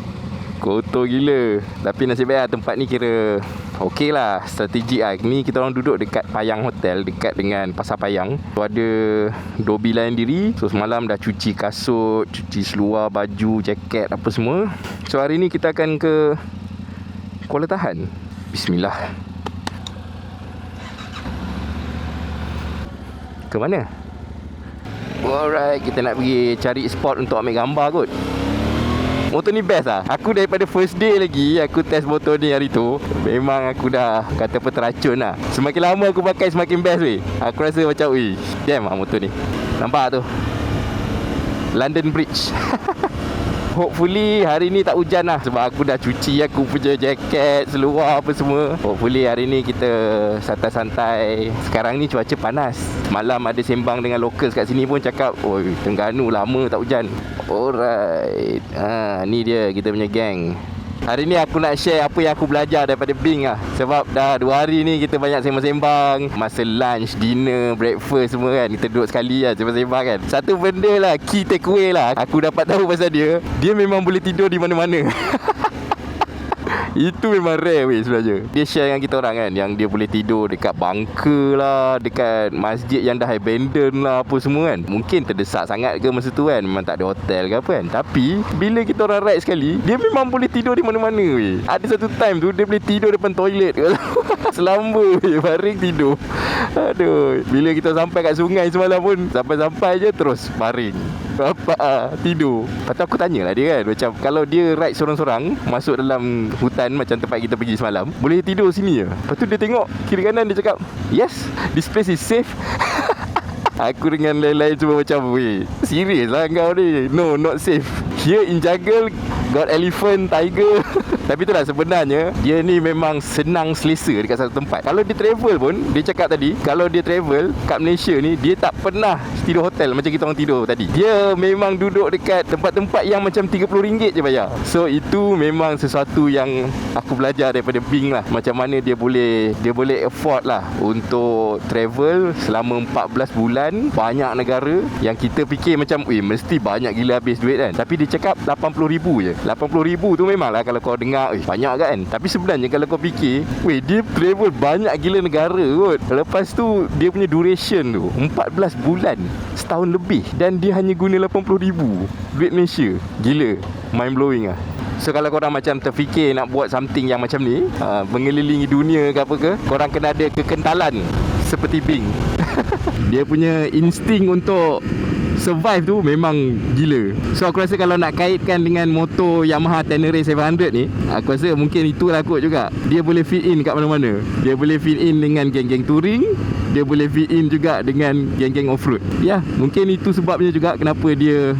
Kotor gila. Tapi nasib baik lah, tempat ni kira okey lah, strategik lah. Ni kita orang duduk dekat Payang Hotel, dekat dengan Pasar Payang. So ada Dobi layan diri. So semalam dah cuci kasut, cuci seluar, baju, jaket, apa semua. So hari ni kita akan ke Kuala Tahan. Bismillah. Ke mana? Alright, kita nak pergi cari spot untuk ambil gambar kot. Motor ni best lah. Aku daripada first day lagi aku test motor ni hari tu, memang aku dah kata apa, teracun lah. Semakin lama aku pakai semakin best weh. Aku rasa macam damn lah motor ni. Nampak tu London Bridge. Hopefully hari ni tak hujan lah, sebab aku dah cuci aku punya jaket, seluar apa semua. Hopefully hari ni kita santai-santai. Sekarang ni cuaca panas. Malam ada sembang dengan locals kat sini pun cakap, oi, Terengganu lama tak hujan. Alright. Ni dia kita punya gang. Hari ni aku nak share apa yang aku belajar daripada Bing lah. Sebab dah 2 hari ni kita banyak sembang-sembang. Masa lunch, dinner, breakfast semua kan, kita duduk sekali lah sembang-sembang kan. Satu benda lah, key takeaway lah, aku dapat tahu pasal dia. Dia memang boleh tidur di mana-mana. Itu memang rare weh sebenarnya. Dia share dengan kita orang kan, yang dia boleh tidur dekat bunker lah, dekat masjid yang dah abandon lah, apa semua kan. Mungkin terdesak sangat ke masa tu kan, memang tak ada hotel ke apa kan. Tapi bila kita orang ride sekali, dia memang boleh tidur di mana-mana weh. Ada satu time tu dia boleh tidur depan toilet. Selamba weh, baring tidur. Aduh. Bila kita sampai kat sungai semalam pun, sampai-sampai je terus baring. Tidur. Lepas tu aku tanyalah dia kan, macam kalau dia ride sorang-sorang masuk dalam hutan macam tempat kita pergi semalam, boleh tidur sini je. Lepas tu dia tengok kiri kanan, dia cakap, yes, this place is safe. Aku dengan lain-lain cuma macam, weh, serius lah kau ni? No, not safe. Here in jungle got elephant, tiger. Tapi itulah sebenarnya dia ni memang senang selesa dekat satu tempat. Kalau dia travel pun, dia cakap tadi, kalau dia travel kat Malaysia ni, dia tak pernah tidur hotel macam kita orang tidur tadi. Dia memang duduk dekat tempat-tempat yang macam RM30 je bayar. So itu memang sesuatu yang aku belajar daripada Bing lah. Macam mana dia boleh afford lah untuk travel selama 14 bulan, banyak negara yang kita fikir macam mesti banyak gila habis duit kan. Tapi dia cakap RM80,000 je. RM80,000 tu memanglah kalau kau dengar banyak kan. Tapi sebenarnya kalau kau fikir, dia travel banyak gila negara kot. Lepas tu dia punya duration tu 14 bulan, setahun lebih, dan dia hanya guna RM80,000 duit Malaysia. Gila, mind blowing lah. So kalau korang macam terfikir nak buat something yang macam ni, mengelilingi dunia ke apa ke, korang kena ada kekentalan seperti Bing. Dia punya insting untuk survive tu memang gila. So aku rasa kalau nak kaitkan dengan motor Yamaha Tenere 700 ni, aku rasa mungkin itulah kot juga. Dia boleh fit in kat mana-mana. Dia boleh fit in dengan geng-geng touring, dia boleh fit in juga dengan geng-geng off-road. Ya, mungkin itu sebabnya juga kenapa dia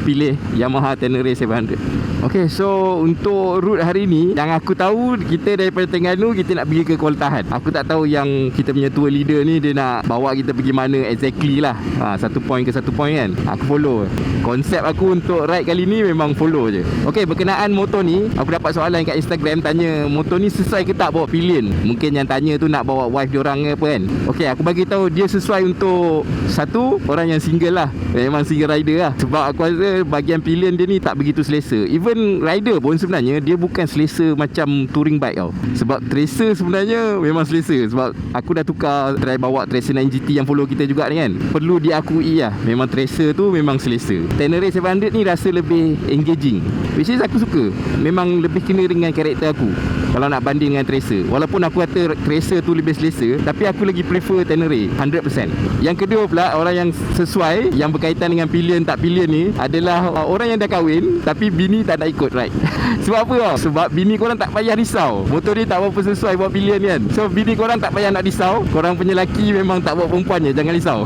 pilih Yamaha Tenere 700. Okay, so untuk route hari ni, yang aku tahu, kita daripada Terengganu kita nak pergi ke Kuala Tahan. Aku tak tahu yang kita punya tour leader ni dia nak bawa kita pergi mana exactly lah. Satu point ke satu point kan. Aku follow. Konsep aku untuk ride kali ni memang follow je. Okay, berkenaan motor ni, aku dapat soalan kat Instagram tanya motor ni sesuai ke tak bawa pillion. Mungkin yang tanya tu nak bawa wife diorang ke apa kan. Okay, aku bagi tahu dia sesuai untuk satu orang yang single lah. Memang single rider lah. Sebab aku rasa bahagian pillion dia ni tak begitu selesa. Even rider pun sebenarnya dia bukan selesa macam touring bike tau. Sebab Tracer sebenarnya memang selesa. Sebab aku dah tukar try bawa Tracer 9GT yang follow kita juga ni kan. Perlu diakui lah, memang Tracer tu memang selesa. Tenere 700 ni rasa lebih engaging, which is aku suka. Memang lebih kena dengan karakter aku kalau nak banding dengan Tracer. Walaupun aku kata Tracer tu lebih selesa, tapi aku lagi prefer Tenere 100%. Yang kedua pula, orang yang sesuai, yang berkaitan dengan pillion tak pillion ni adalah orang yang dah kahwin tapi bini tak nak ikut ride. Sebab apa tau? Sebab bini korang tak payah risau, motor dia tak berapa sesuai buat pillion kan. So bini korang tak payah nak risau. Korang punya laki memang tak buat perempuan je, jangan risau.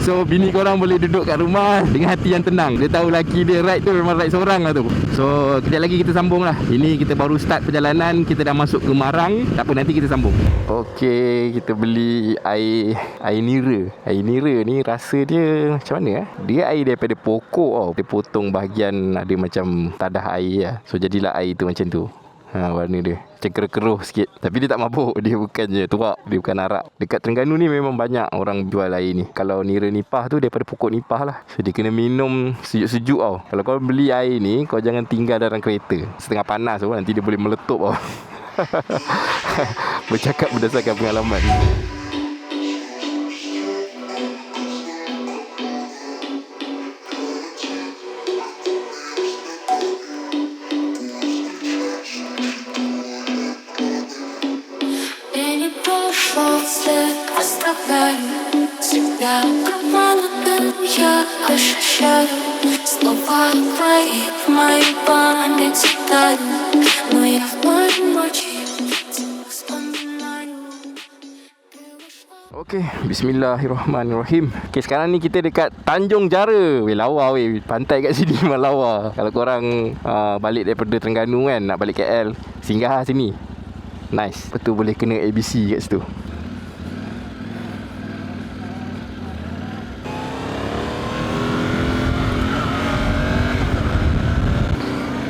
So bini korang boleh duduk kat rumah dengan hati yang tenang. Dia tahu laki dia ride tu memang ride seorang lah tu. So kejap lagi kita sambung lah. Ini kita baru start perjalanan, kita dah masuk ke Marang. Tak apa, nanti kita sambung. Okay, kita beli air nira. Air nira ni rasa dia macam mana Dia air daripada pokok tau. Dia potong bahagian ada macam tadah air lah. So jadilah air tu macam tu. Warna dia macam keruh-keruh sikit. Tapi dia tak mabuk. Dia bukannya tuak, dia bukan arak. Dekat Terengganu ni memang banyak orang jual air ni. Kalau nira nipah tu daripada pokok nipah lah. So dia kena minum sejuk-sejuk tau. Kalau kau beli air ni, kau jangan tinggal dalam kereta setengah panas tu, nanti dia boleh meletup tau. Bercakap berdasarkan pengalaman. Всегда обманутым я ощущаю слова твои в моей памяти тают, но я в моей ночи тебя вспоминаю. Okay, bismillahirrahmanirrahim. Okay, sekarang ni kita dekat Tanjung Jara. Lawa weh, pantai kat sini memang lawa. Kalau korang balik daripada Terengganu kan, nak balik KL, singgah sini. Nice. Betul, boleh kena ABC kat situ.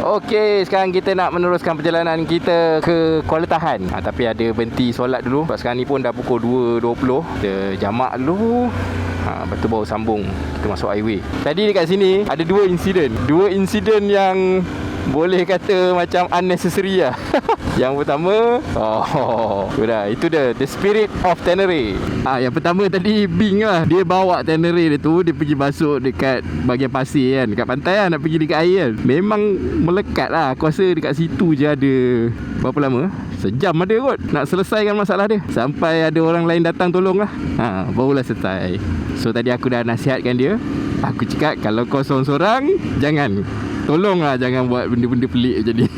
Okey, sekarang kita nak meneruskan perjalanan kita ke Kuala Tahan. Tapi ada berhenti solat dulu. Sebab sekarang ni pun dah pukul 2.20. Kita jamak dulu. Lepas tu baru sambung, kita masuk highway. Tadi dekat sini ada dua insiden yang boleh kata macam unnecessary lah. Yang pertama, itu dia, the spirit of Tenere. Yang pertama tadi Bing lah. Dia bawa Tenere dia tu, dia pergi masuk dekat bahagian pasir kan, dekat pantai lah, nak pergi dekat air kan. Memang melekat lah. Aku rasa dekat situ je ada berapa lama? Sejam ada kot nak selesaikan masalah dia. Sampai ada orang lain datang tolong lah. Barulah selesai. So tadi aku dah nasihatkan dia. Aku cakap kalau kau sorang-sorang, jangan. Tolonglah jangan buat benda-benda pelik jadi.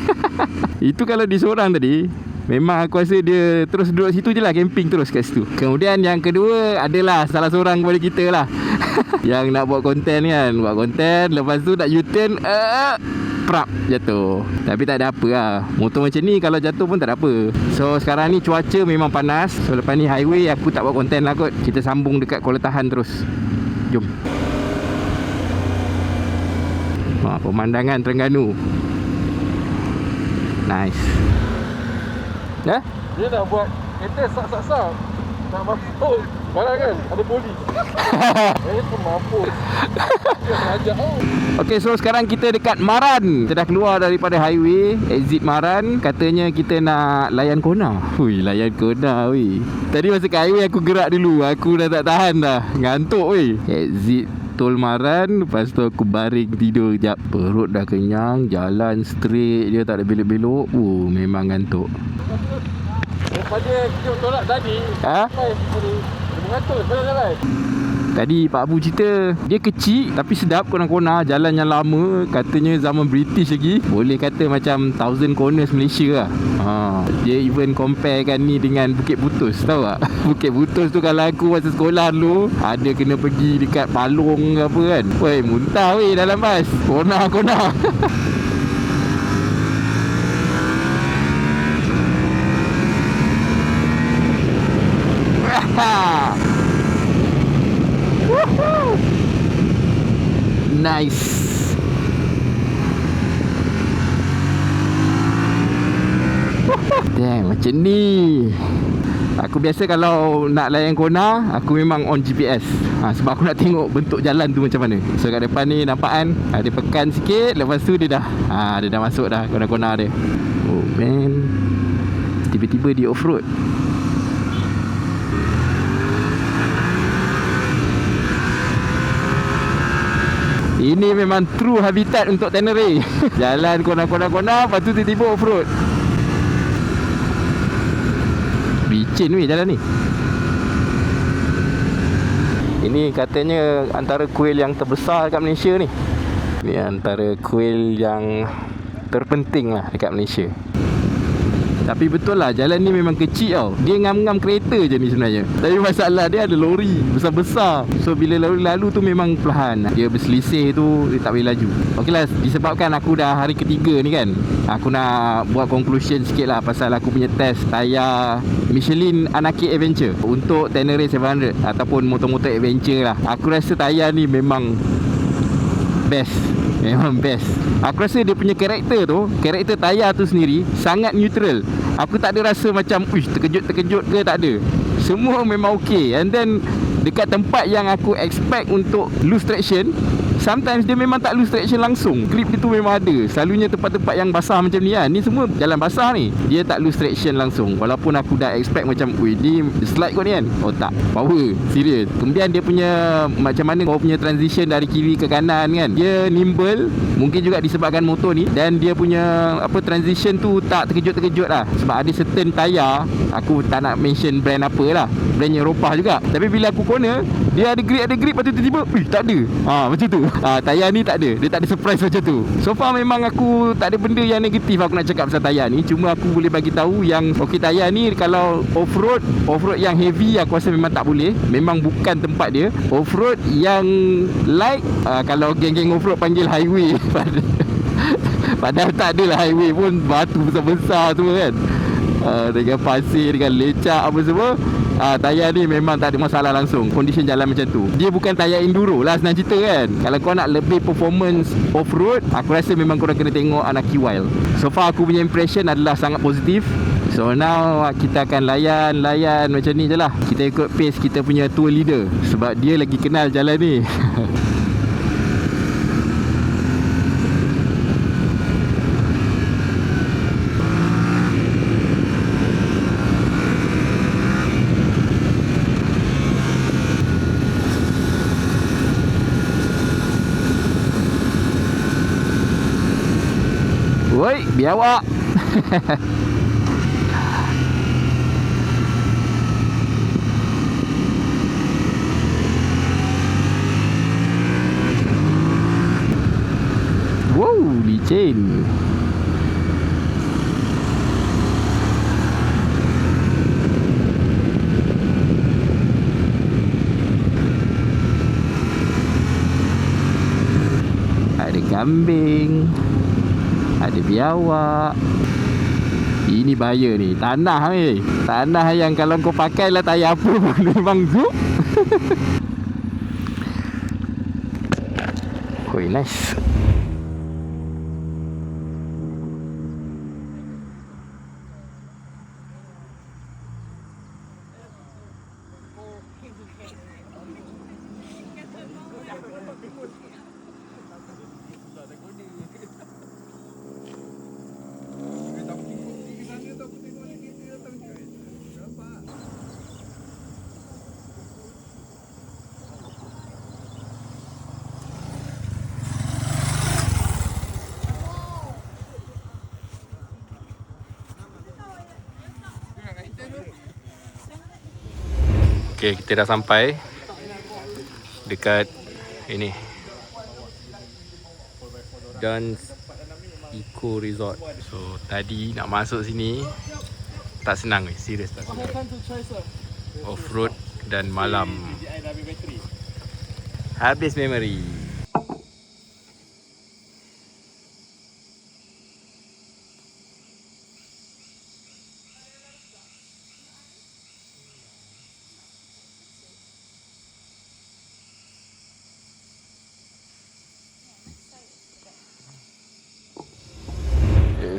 Itu kalau dia seorang tadi, memang aku rasa dia terus duduk situ je lah, camping terus kat situ. Kemudian yang kedua adalah salah seorang kepada kita lah. Yang nak buat konten kan, buat konten, lepas tu nak U-turn, prap jatuh. Tapi tak ada apa lah. Motor macam ni kalau jatuh pun tak ada apa. So sekarang ni cuaca memang panas. So lepas ni highway aku tak buat konten lah kot. Kita sambung dekat Kuala Tahan terus. Jom. Pemandangan Terengganu. Nice. Ya? Dia nak buat kereta sak-sak-sak. Nak masuk barang kan? Ada polis. Pun mampus. Dia ajak tau. Okay, so sekarang kita dekat Maran. Kita dah keluar daripada highway, exit Maran. Katanya kita nak layan Kona. Hui, layan Kona weh. Tadi masa kat highway aku gerak dulu. Aku dah tak tahan dah. Ngantuk weh. Exit Tol Maran. Lepas tu aku baring tidur sekejap. Perut dah kenyang. Jalan straight je, tak ada belok-belok. Memang ngantuk. Daripada kita tolak tadi, sampai dia mengantuk sebenarnya jalan. Tadi Pak Abu cerita dia kecil tapi sedap Kona-Kona. Jalan yang lama. Katanya zaman British lagi. Boleh kata macam Thousand Corners Malaysia lah. Dia even comparekan ni dengan Bukit Butus. Tahu tak? Bukit Butus tu kalau aku masa sekolah dulu, ada kena pergi dekat Palong ke apa kan. Weh, muntah weh dalam bas. Kona-Kona. Nice. Damn, macam ni. Aku biasa kalau nak layan Kona, aku memang on GPS. Sebab aku nak tengok bentuk jalan tu macam mana. So kat depan ni nampak kan, ada pekan sikit. Lepas tu dia dah dia dah masuk dah Kona-Kona dia. Oh man. Tiba-tiba dia off-road. Ini memang true habitat untuk Tenere. Jalan Kona-Kona, lepas tu tiba-tiba off-road. Bicin weh jalan ni. Ini katanya antara kuil yang terbesar dekat Malaysia ni. Ni antara kuil yang terpenting lah dekat Malaysia. Tapi betul lah, jalan ni memang kecil tau. Dia ngam-ngam kereta je ni sebenarnya. Tapi masalah dia ada lori besar-besar. So bila lalu tu memang perlahan. Dia berselisih tu, dia tak boleh laju. Okey lah, disebabkan aku dah hari ketiga ni kan, aku nak buat conclusion sikit lah pasal aku punya test tayar Michelin Anaki Adventure untuk Tenere 700 ataupun motor-motor adventure lah. Aku rasa tayar ni memang best. Memang best. Aku rasa dia punya karakter tu, karakter tayar tu sendiri sangat neutral. Aku tak ada rasa macam terkejut-terkejut ke, tak ada. Semua memang okey. And then dekat tempat yang aku expect untuk lose traction, sometimes dia memang tak lose traction langsung. Grip dia tu memang ada. Selalunya tempat-tempat yang basah macam ni kan, ni semua jalan basah ni, dia tak lose traction langsung. Walaupun aku dah expect macam, ni slide kot ni kan. Oh tak, power, serius. Kemudian dia punya macam mana kau punya transition dari kiri ke kanan kan, dia nimble. Mungkin juga disebabkan motor ni. Dan dia punya transition tu tak terkejut-terkejut lah. Sebab ada certain tayar, aku tak nak mention brand apa lah, brand Eropah juga, tapi bila aku corner, dia ada grip, lepas tu tiba-tiba tak ada. Macam tu. Tayar ni tak ada. Dia tak ada surprise macam tu. So far memang aku tak ada benda yang negatif aku nak cakap pasal tayar ni. Cuma aku boleh bagi tahu yang okey, tayar ni kalau off-road yang heavy aku rasa memang tak boleh. Memang bukan tempat dia. Off-road yang light, kalau geng-geng off-road panggil highway. Padahal tak adalah highway pun, batu besar-besar tu kan, dengan pasir, dengan lecak apa semua. Tayar ni memang tak ada masalah langsung. Condition jalan macam tu. Dia bukan tayar enduro lah senang cerita kan. Kalau kau nak lebih performance off-road, aku rasa memang korang kena tengok Anaki Wild. So far aku punya impression adalah sangat positif. So now kita akan layan macam ni je lah. Kita ikut pace kita punya tour leader, sebab dia lagi kenal jalan ni. Woi, biawak. Wow, licin. Ada kambing. biawak. Ini bahaya ni. Tanah ni. Tanah yang kalau kau pakai lah tak payah apa memang zup. Oi, nice. Okay, kita dah sampai dekat ini Dance Eco Resort. So tadi nak masuk sini tak senang, serius tak senang. Off-road dan malam. Habis memory.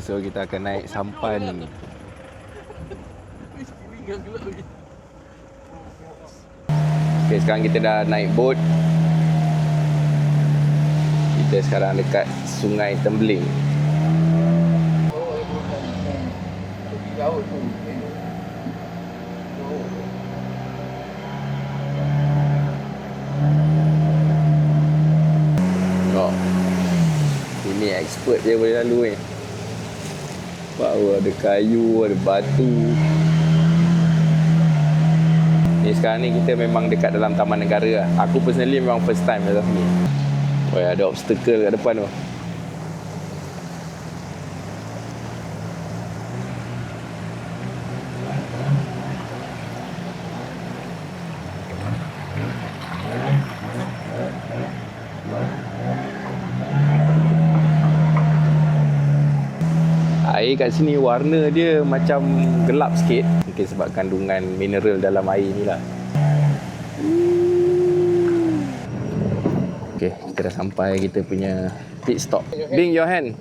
So kita akan naik sampan. Okay, sekarang kita dah naik boat. Kita sekarang dekat Sungai Tembling. Oh, ini expert dia boleh lalu ni. Baru ada kayu, ada batu. Ni sekarang ni kita memang dekat dalam taman negara lah. Aku personally memang first time datang sini. Oh, ada obstacle kat depan tu. Air kat sini warna dia macam gelap sikit. Mungkin sebab kandungan mineral dalam air ni lah. Okay, kita dah sampai kita punya pit stop. Bing your hand.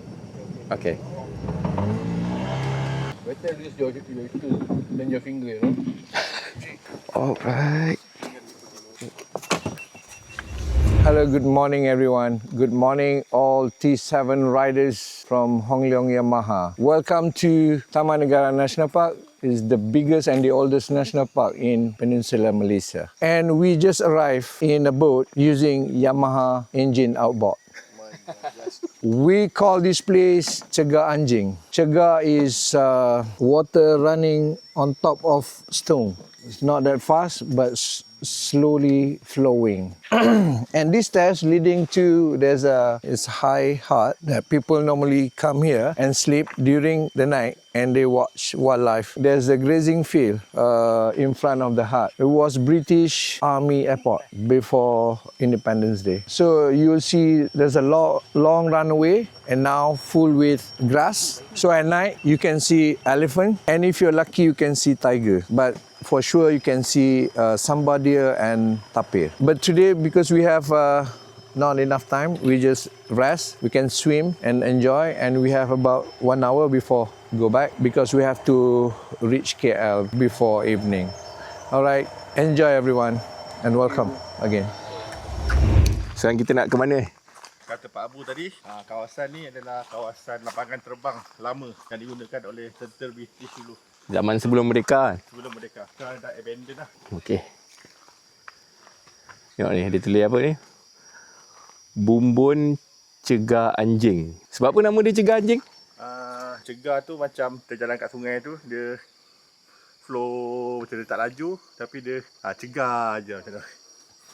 Okay. Better use your than your finger, you know. Alright. Hello, good morning everyone. Good morning all T7 riders from Hong Leong Yamaha. Welcome to Taman Negara National Park. It's the biggest and the oldest national park in Peninsular Malaysia. And we just arrived in a boat using Yamaha engine outboard. We call this place Cegar Anjing. Cegar is water running on top of stone. It's not that fast, but slowly flowing. And this stairs leading to, it's high hut that people normally come here and sleep during the night and they watch wildlife. There's a grazing field in front of the hut. It was British Army airport before Independence Day. So you'll see there's a long runway and now full with grass. So at night you can see elephant, and if you're lucky you can see tiger. But for sure you can see sambadia and tapir. But today, because we have not enough time, we just rest. We can swim and enjoy, and we have about 1 hour before go back because we have to reach KL before evening. Alright, enjoy everyone and welcome again. Sekarang kita nak ke mana? Kata Pak Abu tadi, kawasan ni adalah kawasan lapangan terbang lama yang digunakan oleh tentera British dulu. Zaman sebelum merdeka. Sebelum merdeka. Sekarang dah abandon lah. Okey. Tengok ni, dia tulis apa ni? Bumbun Cegar Anjing. Sebab apa nama dia Cegar Anjing? Cegar tu macam terjalan kat sungai tu, dia flow macam dia tak laju, tapi dia cegar je macam tu.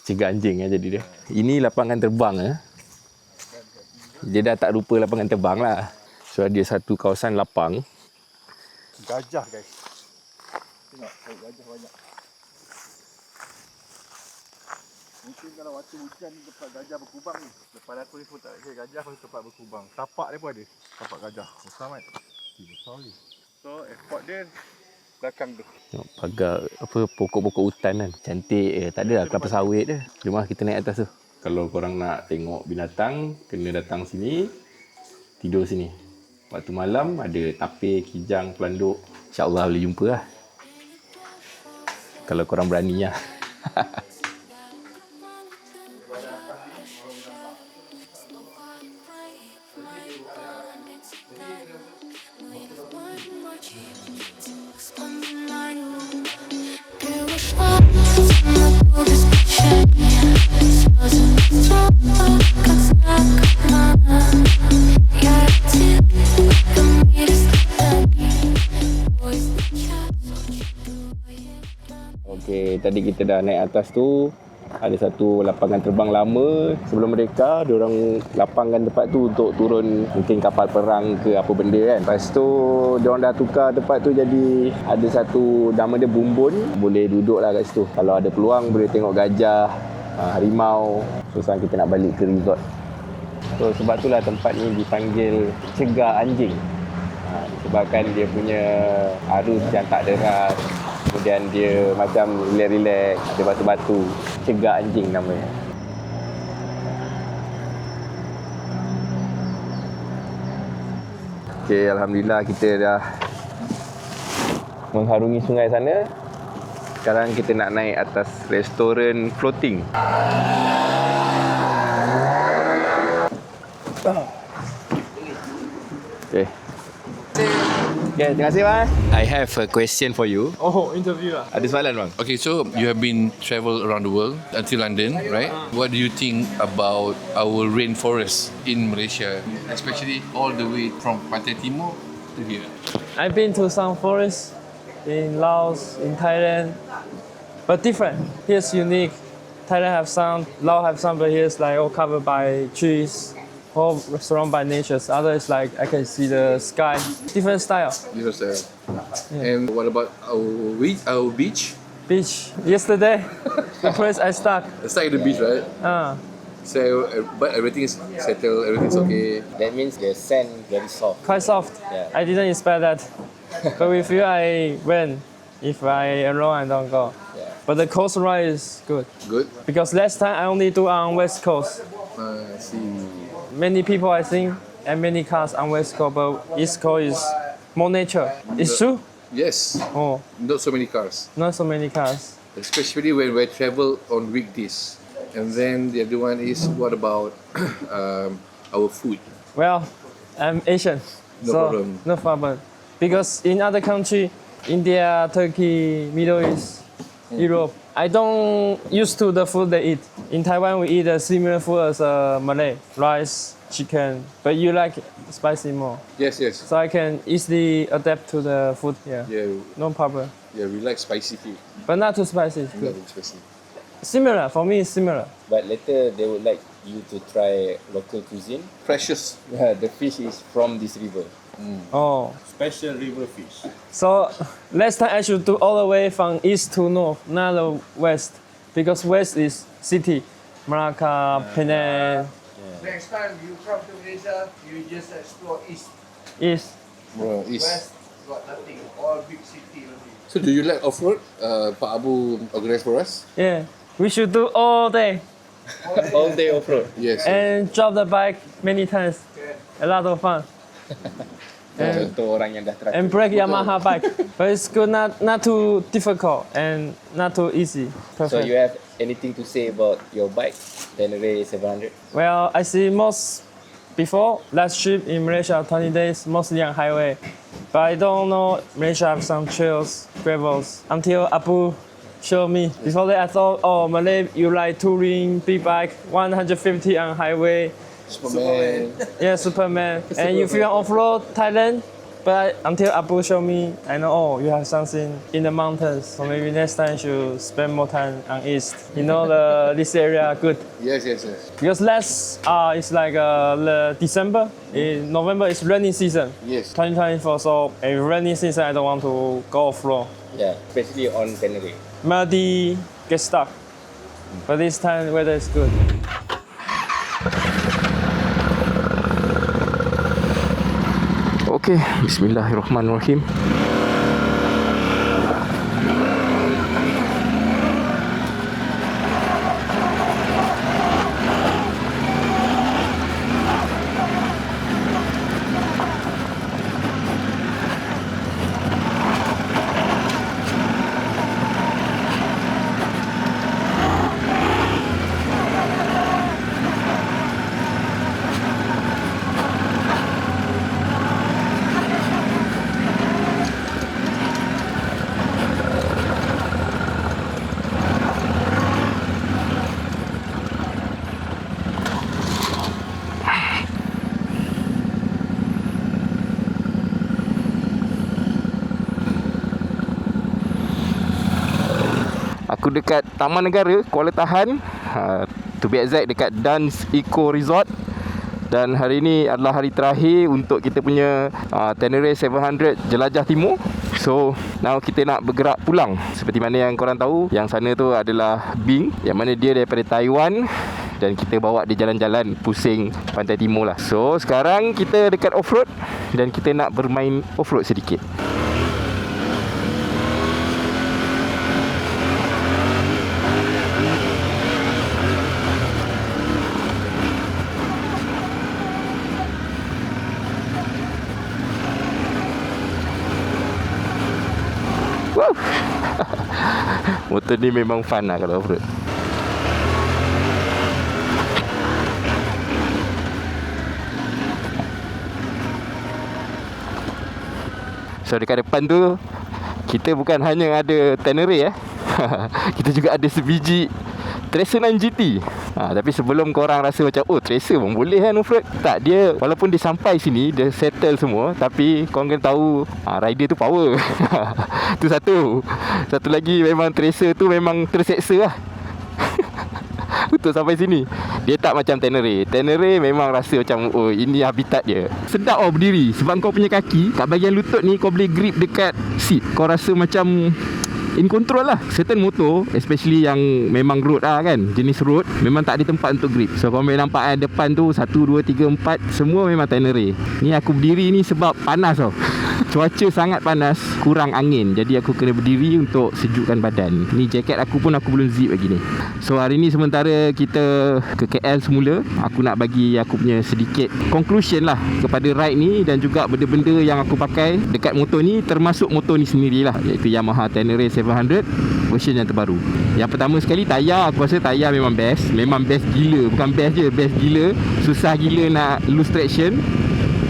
Cegar Anjing jadi dia. Ini lapangan terbang . Dia dah tak rupa lapangan terbang lah. So dia satu kawasan lapang. Gajah guys. Tengok, gajah banyak. Mungkin kalau waktu hujan ni tempat gajah berkubang ni. Lepas aku ni pun tak ada gajah pun tempat berkubang. Tapak dia pun ada. Tapak gajah. Besar kan? Besar ni. So airport dia belakang tu. Tengok pagar apa pokok-pokok hutan kan. Cantik tak ada kelapa sawit je. Jom lah kita naik atas tu. Kalau korang nak tengok binatang, kena datang sini. Tidur sini. Waktu malam ada tapir, kijang, pelanduk. InsyaAllah boleh jumpa lah. Kalau korang berani lah. Okey, tadi kita dah naik atas tu. Ada satu lapangan terbang lama sebelum mereka. Diorang lapangkan tempat tu untuk turun mungkin kapal perang ke apa benda kan. Lepas tu diorang dah tukar tempat tu jadi ada satu nama dia Bumbun. Boleh duduk lah kat situ. Kalau ada peluang boleh tengok gajah, harimau. So sekarang kita nak balik ke resort. So sebab itulah tempat ni dipanggil Cegar Anjing. Sebabkan dia punya arus yang tak deras. Kemudian dia macam relax-relax, ada batu-batu. Cegar Anjing namanya. Okey, alhamdulillah kita dah mengharungi sungai sana. Sekarang kita nak naik atas restoran floating. Okey. Okay, terima kasih bang. I have a question for you. Oh, interview lah. Ada soalan bang? Okay, so you have been travel around the world until London, right? What do you think about our rainforest in Malaysia, especially all the way from Pantai Timur to here? I've been to some forests in Laos, in Thailand, but different. Here's unique. Thailand have some, Laos have some, but here's like all covered by trees, all surrounded by nature. Other is like I can see the sky. Different style. And what about our beach? Beach. Yesterday, the place I stuck. It's like the beach, right? So, but everything is settled, everything's okay. That means the sand very soft. Quite soft. Yeah. I didn't expect that. But with you, I went. If I alone, I don't go. Yeah. But the coast ride is good. Good. Because last time I only do on West Coast. I see. Many people I think and many cars on West Coast, but East Coast is more nature. It's true? Yes. Oh, Not so many cars, not so many cars. especially when we travel on weekdays. And then the other one is what about our food? Well, I'm Asian, No so problem. no problem. Because in other country, India, Turkey, Middle East, Europe, I don't used to the food they eat. In Taiwan, we eat a similar food as Malay, rice, chicken. But you like spicy more, Yes, yes. so I can easily adapt to the food here. Yeah, No problem. yeah. We like spicy food. But not too spicy. It's We good. like spicy. Similar for me. It's similar. But later they would like you to try local cuisine. Precious. Yeah, the fish is from this river. Oh, Special river fish. so last time I should do all the way from east to north, not the west, because west is city, Malacca, Penang, Next time you come to Malaysia, you just explore east. east. East. West got nothing, all big city only. So do you like off-road? Pak Abu organize for us? Yeah, we should do all day All day off-road. Yes. and drop the bike many times. A lot of fun. Contoh orang yang dah teratur. And break Yamaha bike, but it's good, not too difficult and not too easy. So Perfect. you have anything to say about your bike, Tenere 700? Well, I see most before last trip in Malaysia, 20 days, mostly on highway. But I don't know Malaysia have some trails, gravels. Until Abu showed me. Before that, I thought, oh, Malay, you like touring, big bike, 150 on highway. Superman. Yeah, Superman. And if you are off-road, Thailand. But until Abu showed me, I know, oh, you have something in the mountains. So maybe next time you should spend more time on east. You know this area good. Yes, yes, yes. Because last it's like December. In November is rainy season. Yes. 2024. So a rainy season, I don't want to go off-road. Yeah, especially on Tenere. Muddy, get stuck. But this time weather is good. Okey, bismillahirrahmanirrahim. Aku dekat Taman Negara Kuala Tahan, to be exact dekat Dans Eco Resort. Dan hari ini adalah hari terakhir untuk kita punya Tenere 700 Jelajah Timur. So now kita nak bergerak pulang. Seperti mana yang korang tahu, yang sana tu adalah Bing, yang mana dia daripada Taiwan, dan kita bawa dia jalan-jalan pusing pantai timur lah. So sekarang kita dekat off-road dan kita nak bermain off-road sedikit. Wow. Motor ni memang fun lah kalau off-road. So dekat depan tu kita bukan hanya ada Tenere kita juga ada sebiji Tracer 9 GT. Tapi sebelum korang rasa macam Tracer pun boleh kan off-road, tak, dia walaupun dia sampai sini, dia settle semua, tapi korang kena tahu rider tu power. Tu satu. Satu lagi, memang Tracer tu memang terseksa lah untuk sampai sini. Dia tak macam Tenere. Tenere memang rasa macam ini habitat dia. Sedap berdiri, sebab kau punya kaki kat bahagian lutut ni kau boleh grip dekat seat. Kau rasa macam in control lah. Certain motor, especially yang memang road lah kan, jenis road, memang tak ada tempat untuk grip. So kau boleh nampak depan tu 1, 2, 3, 4 semua memang Tenere. Ni aku berdiri ni sebab panas tau. Cuaca sangat panas, kurang angin, jadi aku kena berdiri untuk sejukkan badan. Ni jaket aku pun aku belum zip lagi ni. So hari ni sementara kita ke KL semula, aku nak bagi aku punya sedikit conclusion lah kepada ride ni, dan juga benda-benda yang aku pakai dekat motor ni, termasuk motor ni sendirilah, iaitu Yamaha Tenere 700 version yang terbaru. Yang pertama sekali, tayar. Aku rasa tayar memang best. Memang best gila. Bukan best je, best gila. Susah gila nak lose traction.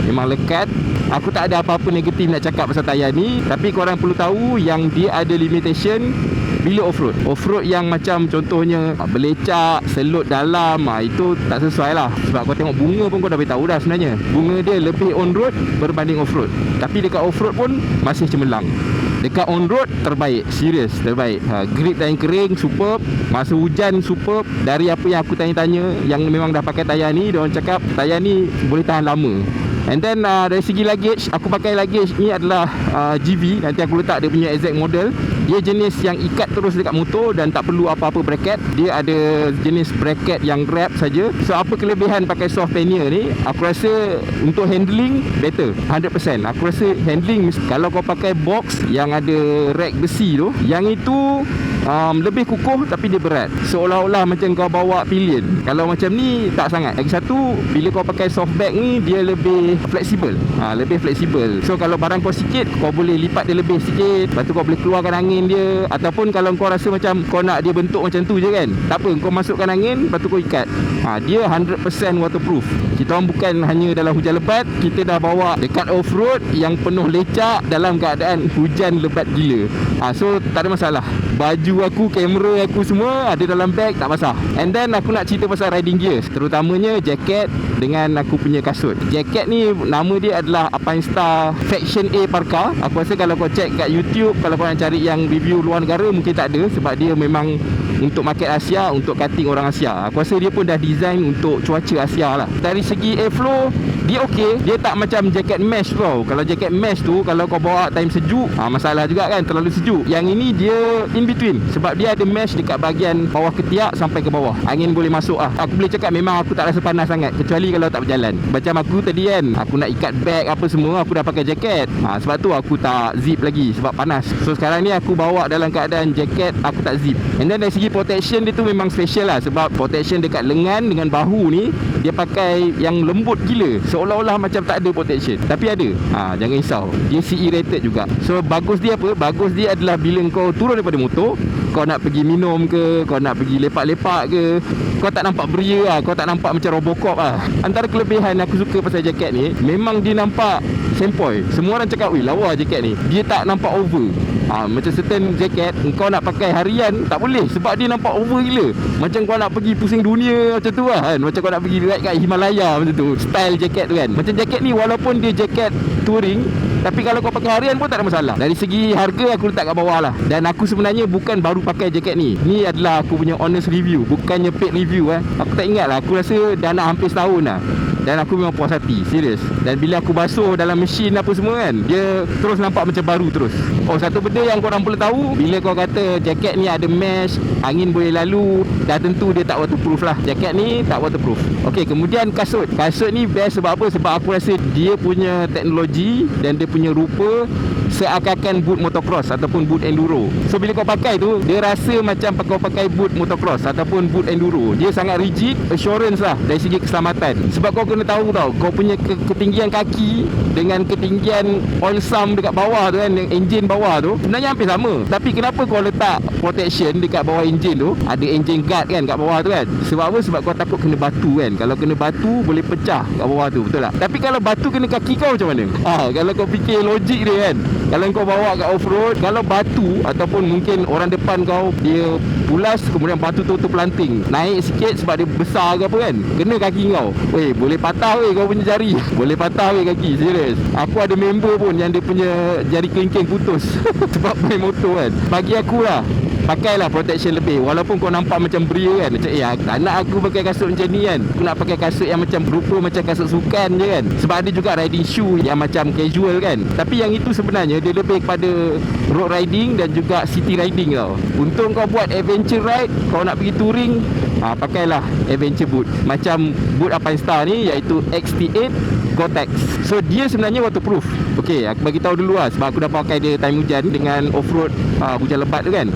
Memang lekat. Aku tak ada apa-apa negatif nak cakap pasal tayar ni, tapi korang perlu tahu yang dia ada limitation bila off-road. Off-road yang macam contohnya belecak, selut dalam, itu tak sesuai lah. Sebab kau tengok bunga pun kau dah beritahu dah sebenarnya. Bunga dia lebih on-road berbanding off-road. Tapi dekat off-road pun masih cemerlang. Dekat on-road terbaik, serius terbaik. Grip dan kering superb, masa hujan superb. Dari apa yang aku tanya-tanya yang memang dah pakai tayar ni, diorang cakap tayar ni boleh tahan lama. And then dari segi luggage, aku pakai luggage ni adalah GV. Nanti aku letak dia punya exact model. Dia jenis yang ikat terus dekat motor dan tak perlu apa-apa bracket. Dia ada jenis bracket yang grab saja. So apa kelebihan pakai soft pannier ni? Aku rasa untuk handling better 100%. Aku rasa handling, kalau kau pakai box yang ada rack besi tu, yang itu lebih kukuh tapi dia berat, seolah-olah macam kau bawa pillion. Kalau macam ni tak sangat. Lagi satu, bila kau pakai soft bag ni, dia lebih fleksibel. Lebih fleksibel. So kalau barang kau sikit, kau boleh lipat dia lebih sikit, lepas tu kau boleh keluarkan angin dia. Ataupun kalau kau rasa macam kau nak dia bentuk macam tu je kan, tak apa, kau masukkan angin, lepas tu kau ikat. Dia 100% waterproof. Kita orang bukan hanya dalam hujan lebat, kita dah bawa dekat off-road yang penuh lecak dalam keadaan hujan lebat gila. So tak ada masalah. Baju aku, kamera aku semua ada dalam bag, tak basah. And then aku nak cerita pasal riding gears, terutamanya jaket dengan aku punya kasut. Jaket ni nama dia adalah Alpinestar Faction A Parka. Aku rasa kalau kau check kat YouTube, kalau kau nak cari yang review luar negara, mungkin tak ada, sebab dia memang untuk market Asia, untuk cutting orang Asia. Aku rasa dia pun dah design untuk cuaca Asia lah. Dari segi airflow, dia okey. Dia tak macam jaket mesh tau. Kalau jaket mesh tu, kalau kau bawa time sejuk, masalah juga kan, terlalu sejuk. Yang ini dia in between. sebab dia ada mesh dekat bahagian bawah ketiak sampai ke bawah. Angin boleh masuk lah. Aku boleh cakap memang aku tak rasa panas sangat, kecuali kalau tak berjalan. Macam aku tadi kan, aku nak ikat bag apa semua, aku dah pakai jaket. Sebab tu aku tak zip lagi sebab panas. So sekarang ni aku bawa dalam keadaan jaket, aku tak zip. And then dari segi protection dia tu memang special lah, sebab protection dekat lengan dengan bahu ni dia pakai yang lembut gila, seolah-olah macam tak ada protection, tapi ada. Jangan risau, dia CE rated juga. So bagus dia apa? Bagus dia adalah bila kau turun daripada motor, kau nak pergi minum ke, kau nak pergi lepak-lepak ke, kau tak nampak beria lah, kau tak nampak macam Robocop lah. Antara kelebihan aku suka pasal jaket ni, memang dia nampak sempoi. Semua orang cakap, weh lawa jaket ni, dia tak nampak over. Macam certain jaket kau nak pakai harian tak boleh, sebab dia nampak over gila. Macam kau nak pergi pusing dunia macam tu lah kan. Macam kau nak pergi ride kat Himalaya macam tu, style jaket tu kan. Macam jaket ni walaupun dia jaket touring, tapi kalau kau pakai harian pun tak ada masalah. Dari segi harga aku letak kat bawah lah. Dan aku sebenarnya bukan baru pakai jaket ni. Ni adalah aku punya honest review, bukannya paid review. Aku tak ingat lah, aku rasa dah nak hampir setahun lah. Dan aku memang puas hati, serius. Dan bila aku basuh dalam mesin apa semua kan, dia terus nampak macam baru terus. Oh, satu benda yang korang perlu tahu, bila kau kata jaket ni ada mesh, angin boleh lalu, dah tentu dia tak waterproof lah. Jaket ni tak waterproof. Okey, kemudian kasut. Kasut ni best sebab apa? Sebab aku rasa dia punya teknologi dan dia punya rupa seakan-akan boot motocross ataupun boot enduro. So bila kau pakai tu, dia rasa macam kau pakai boot motocross ataupun boot enduro. Dia sangat rigid, assurance lah dari segi keselamatan. Sebab kau kena tahu tau, kau punya ketinggian kaki dengan ketinggian oil sump dekat bawah tu kan, enjin bawah tu sebenarnya hampir sama. Tapi kenapa kau letak protection dekat bawah enjin tu, ada engine guard kan kat bawah tu kan? Sebab apa? Sebab kau takut kena batu kan. Kalau kena batu boleh pecah kat bawah tu, betul tak? Tapi kalau batu kena kaki kau macam mana? Kalau kau fikir logik dia kan, kalau kau bawa kat off-road, kalau batu ataupun mungkin orang depan kau dia pulas, kemudian batu tu terpelanting, naik sikit sebab dia besar ke apa kan, kena kaki kau, weh boleh patah weh kau punya jari. Boleh patah weh kaki, serius. Aku ada member pun yang dia punya jari kelingking putus sebab main motor kan. Bagi aku lah, pakailah protection lebih. Walaupun kau nampak macam beria kan, macam tak nak aku pakai kasut macam ni kan, aku nak pakai kasut yang macam berupa macam kasut sukan je kan. Sebab ada juga riding shoe yang macam casual kan, tapi yang itu sebenarnya dia lebih kepada road riding dan juga city riding tau. Untuk kau buat adventure ride, kau nak pergi touring, pakailah adventure boot macam boot Alpinestars ni, iaitu XT8 Gore-Tex. So dia sebenarnya waterproof. Okey, aku bagi tahu dulu lah, sebab aku dah pakai dia time hujan dengan off-road hujan lebat tu kan.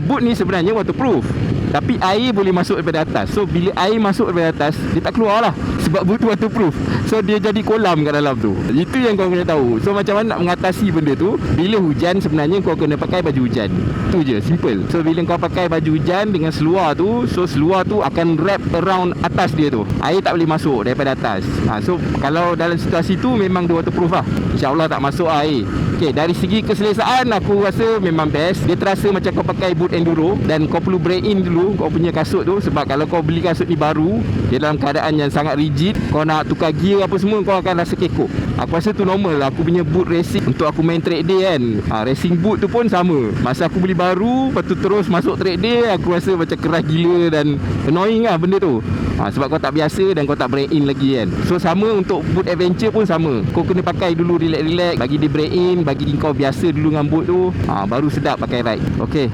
Boot ni sebenarnya waterproof, tapi air boleh masuk daripada atas. So bila air masuk daripada atas, dia tak keluar lah, sebab boot tu waterproof. So dia jadi kolam kat dalam tu. Itu yang kau kena tahu. So macam mana nak mengatasi benda tu? Bila hujan sebenarnya kau kena pakai baju hujan. Tu je, simple. So bila kau pakai baju hujan dengan seluar tu, so seluar tu akan wrap around atas dia tu, air tak boleh masuk daripada atas. So kalau dalam situasi tu memang dia waterproof lah, InsyaAllah tak masuk air. Okay, dari segi keselesaan aku rasa memang best. Dia terasa macam kau pakai boot enduro. Dan kau perlu break in dulu kau punya kasut tu, sebab kalau kau beli kasut ni baru, dia dalam keadaan yang sangat rigid, kau nak tukar gear apa semua, kau akan rasa kekok. Aku rasa tu normal. Aku punya boot racing untuk aku main track day kan, racing boot tu pun sama. Masa aku beli baru, lepas tu terus masuk track day, aku rasa macam keras gila dan annoying lah benda tu. Sebab kau tak biasa dan kau tak break in lagi kan. So sama untuk boot adventure pun sama. Kau kena pakai dulu relax-relax, bagi dia break in, bagi kau biasa dulu dengan boot tu, baru sedap pakai ride. Okay,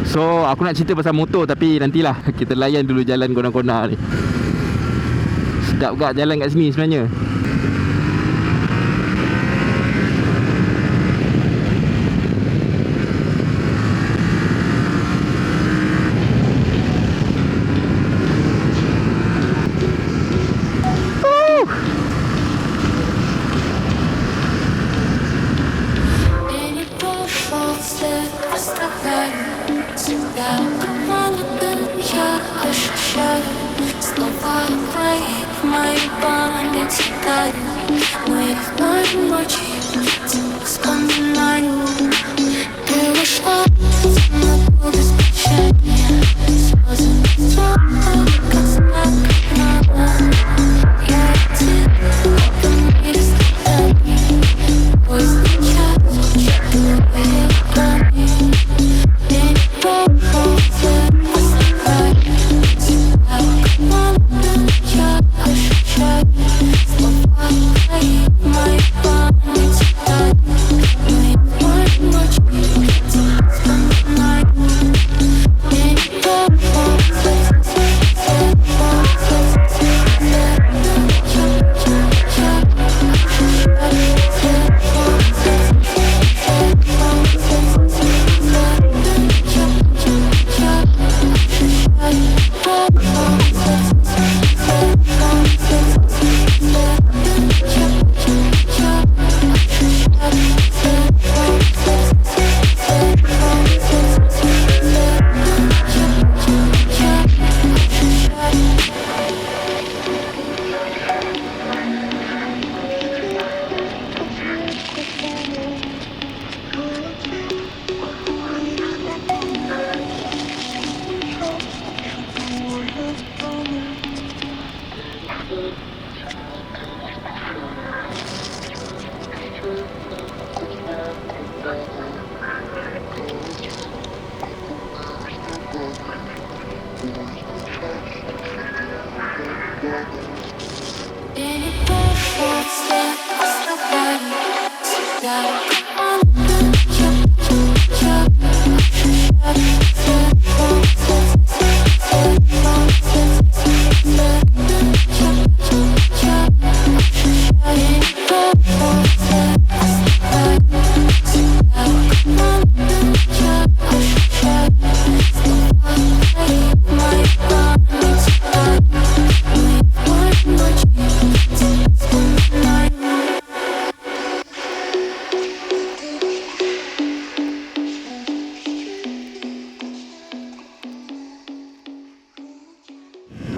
so aku nak cerita pasal motor, tapi nantilah. Kita layan dulu jalan kona-kona ni. Sedap gak jalan kat sini sebenarnya.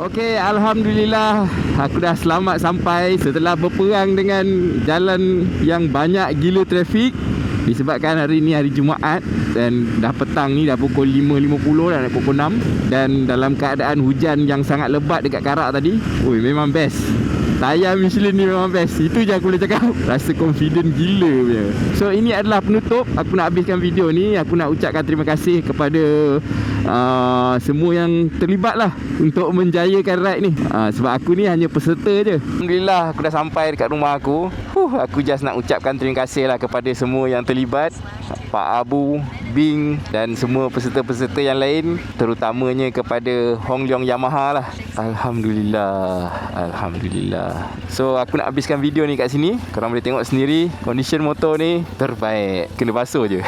Okey, Alhamdulillah aku dah selamat sampai setelah berperang dengan jalan yang banyak gila trafik. Disebabkan hari ni hari Jumaat dan dah petang ni dah pukul 5.50 dah nak pukul 6. Dan dalam keadaan hujan yang sangat lebat dekat Karak tadi. Ui, memang best. Tayar Michelin ni memang best. Itu je aku boleh cakap. Rasa confident gila punya. So ini adalah penutup. Aku nak habiskan video ni. Aku nak ucapkan terima kasih kepada semua yang terlibat lah untuk menjayakan ride ni. Sebab aku ni hanya peserta je. Alhamdulillah aku dah sampai dekat rumah aku. Aku just nak ucapkan terima kasih lah kepada semua yang terlibat. Pak Abu, Bing dan semua peserta-peserta yang lain, terutamanya kepada Hong Leong Yamaha lah. Alhamdulillah. Alhamdulillah. So aku nak habiskan video ni kat sini. Korang boleh tengok sendiri, condition motor ni terbaik. Kena basuh je.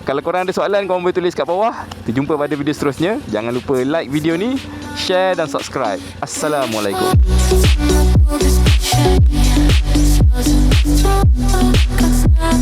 Kalau korang ada soalan, korang boleh tulis kat bawah. Kita jumpa pada video seterusnya. Jangan lupa like video ni, share dan subscribe. Assalamualaikum. Как знак,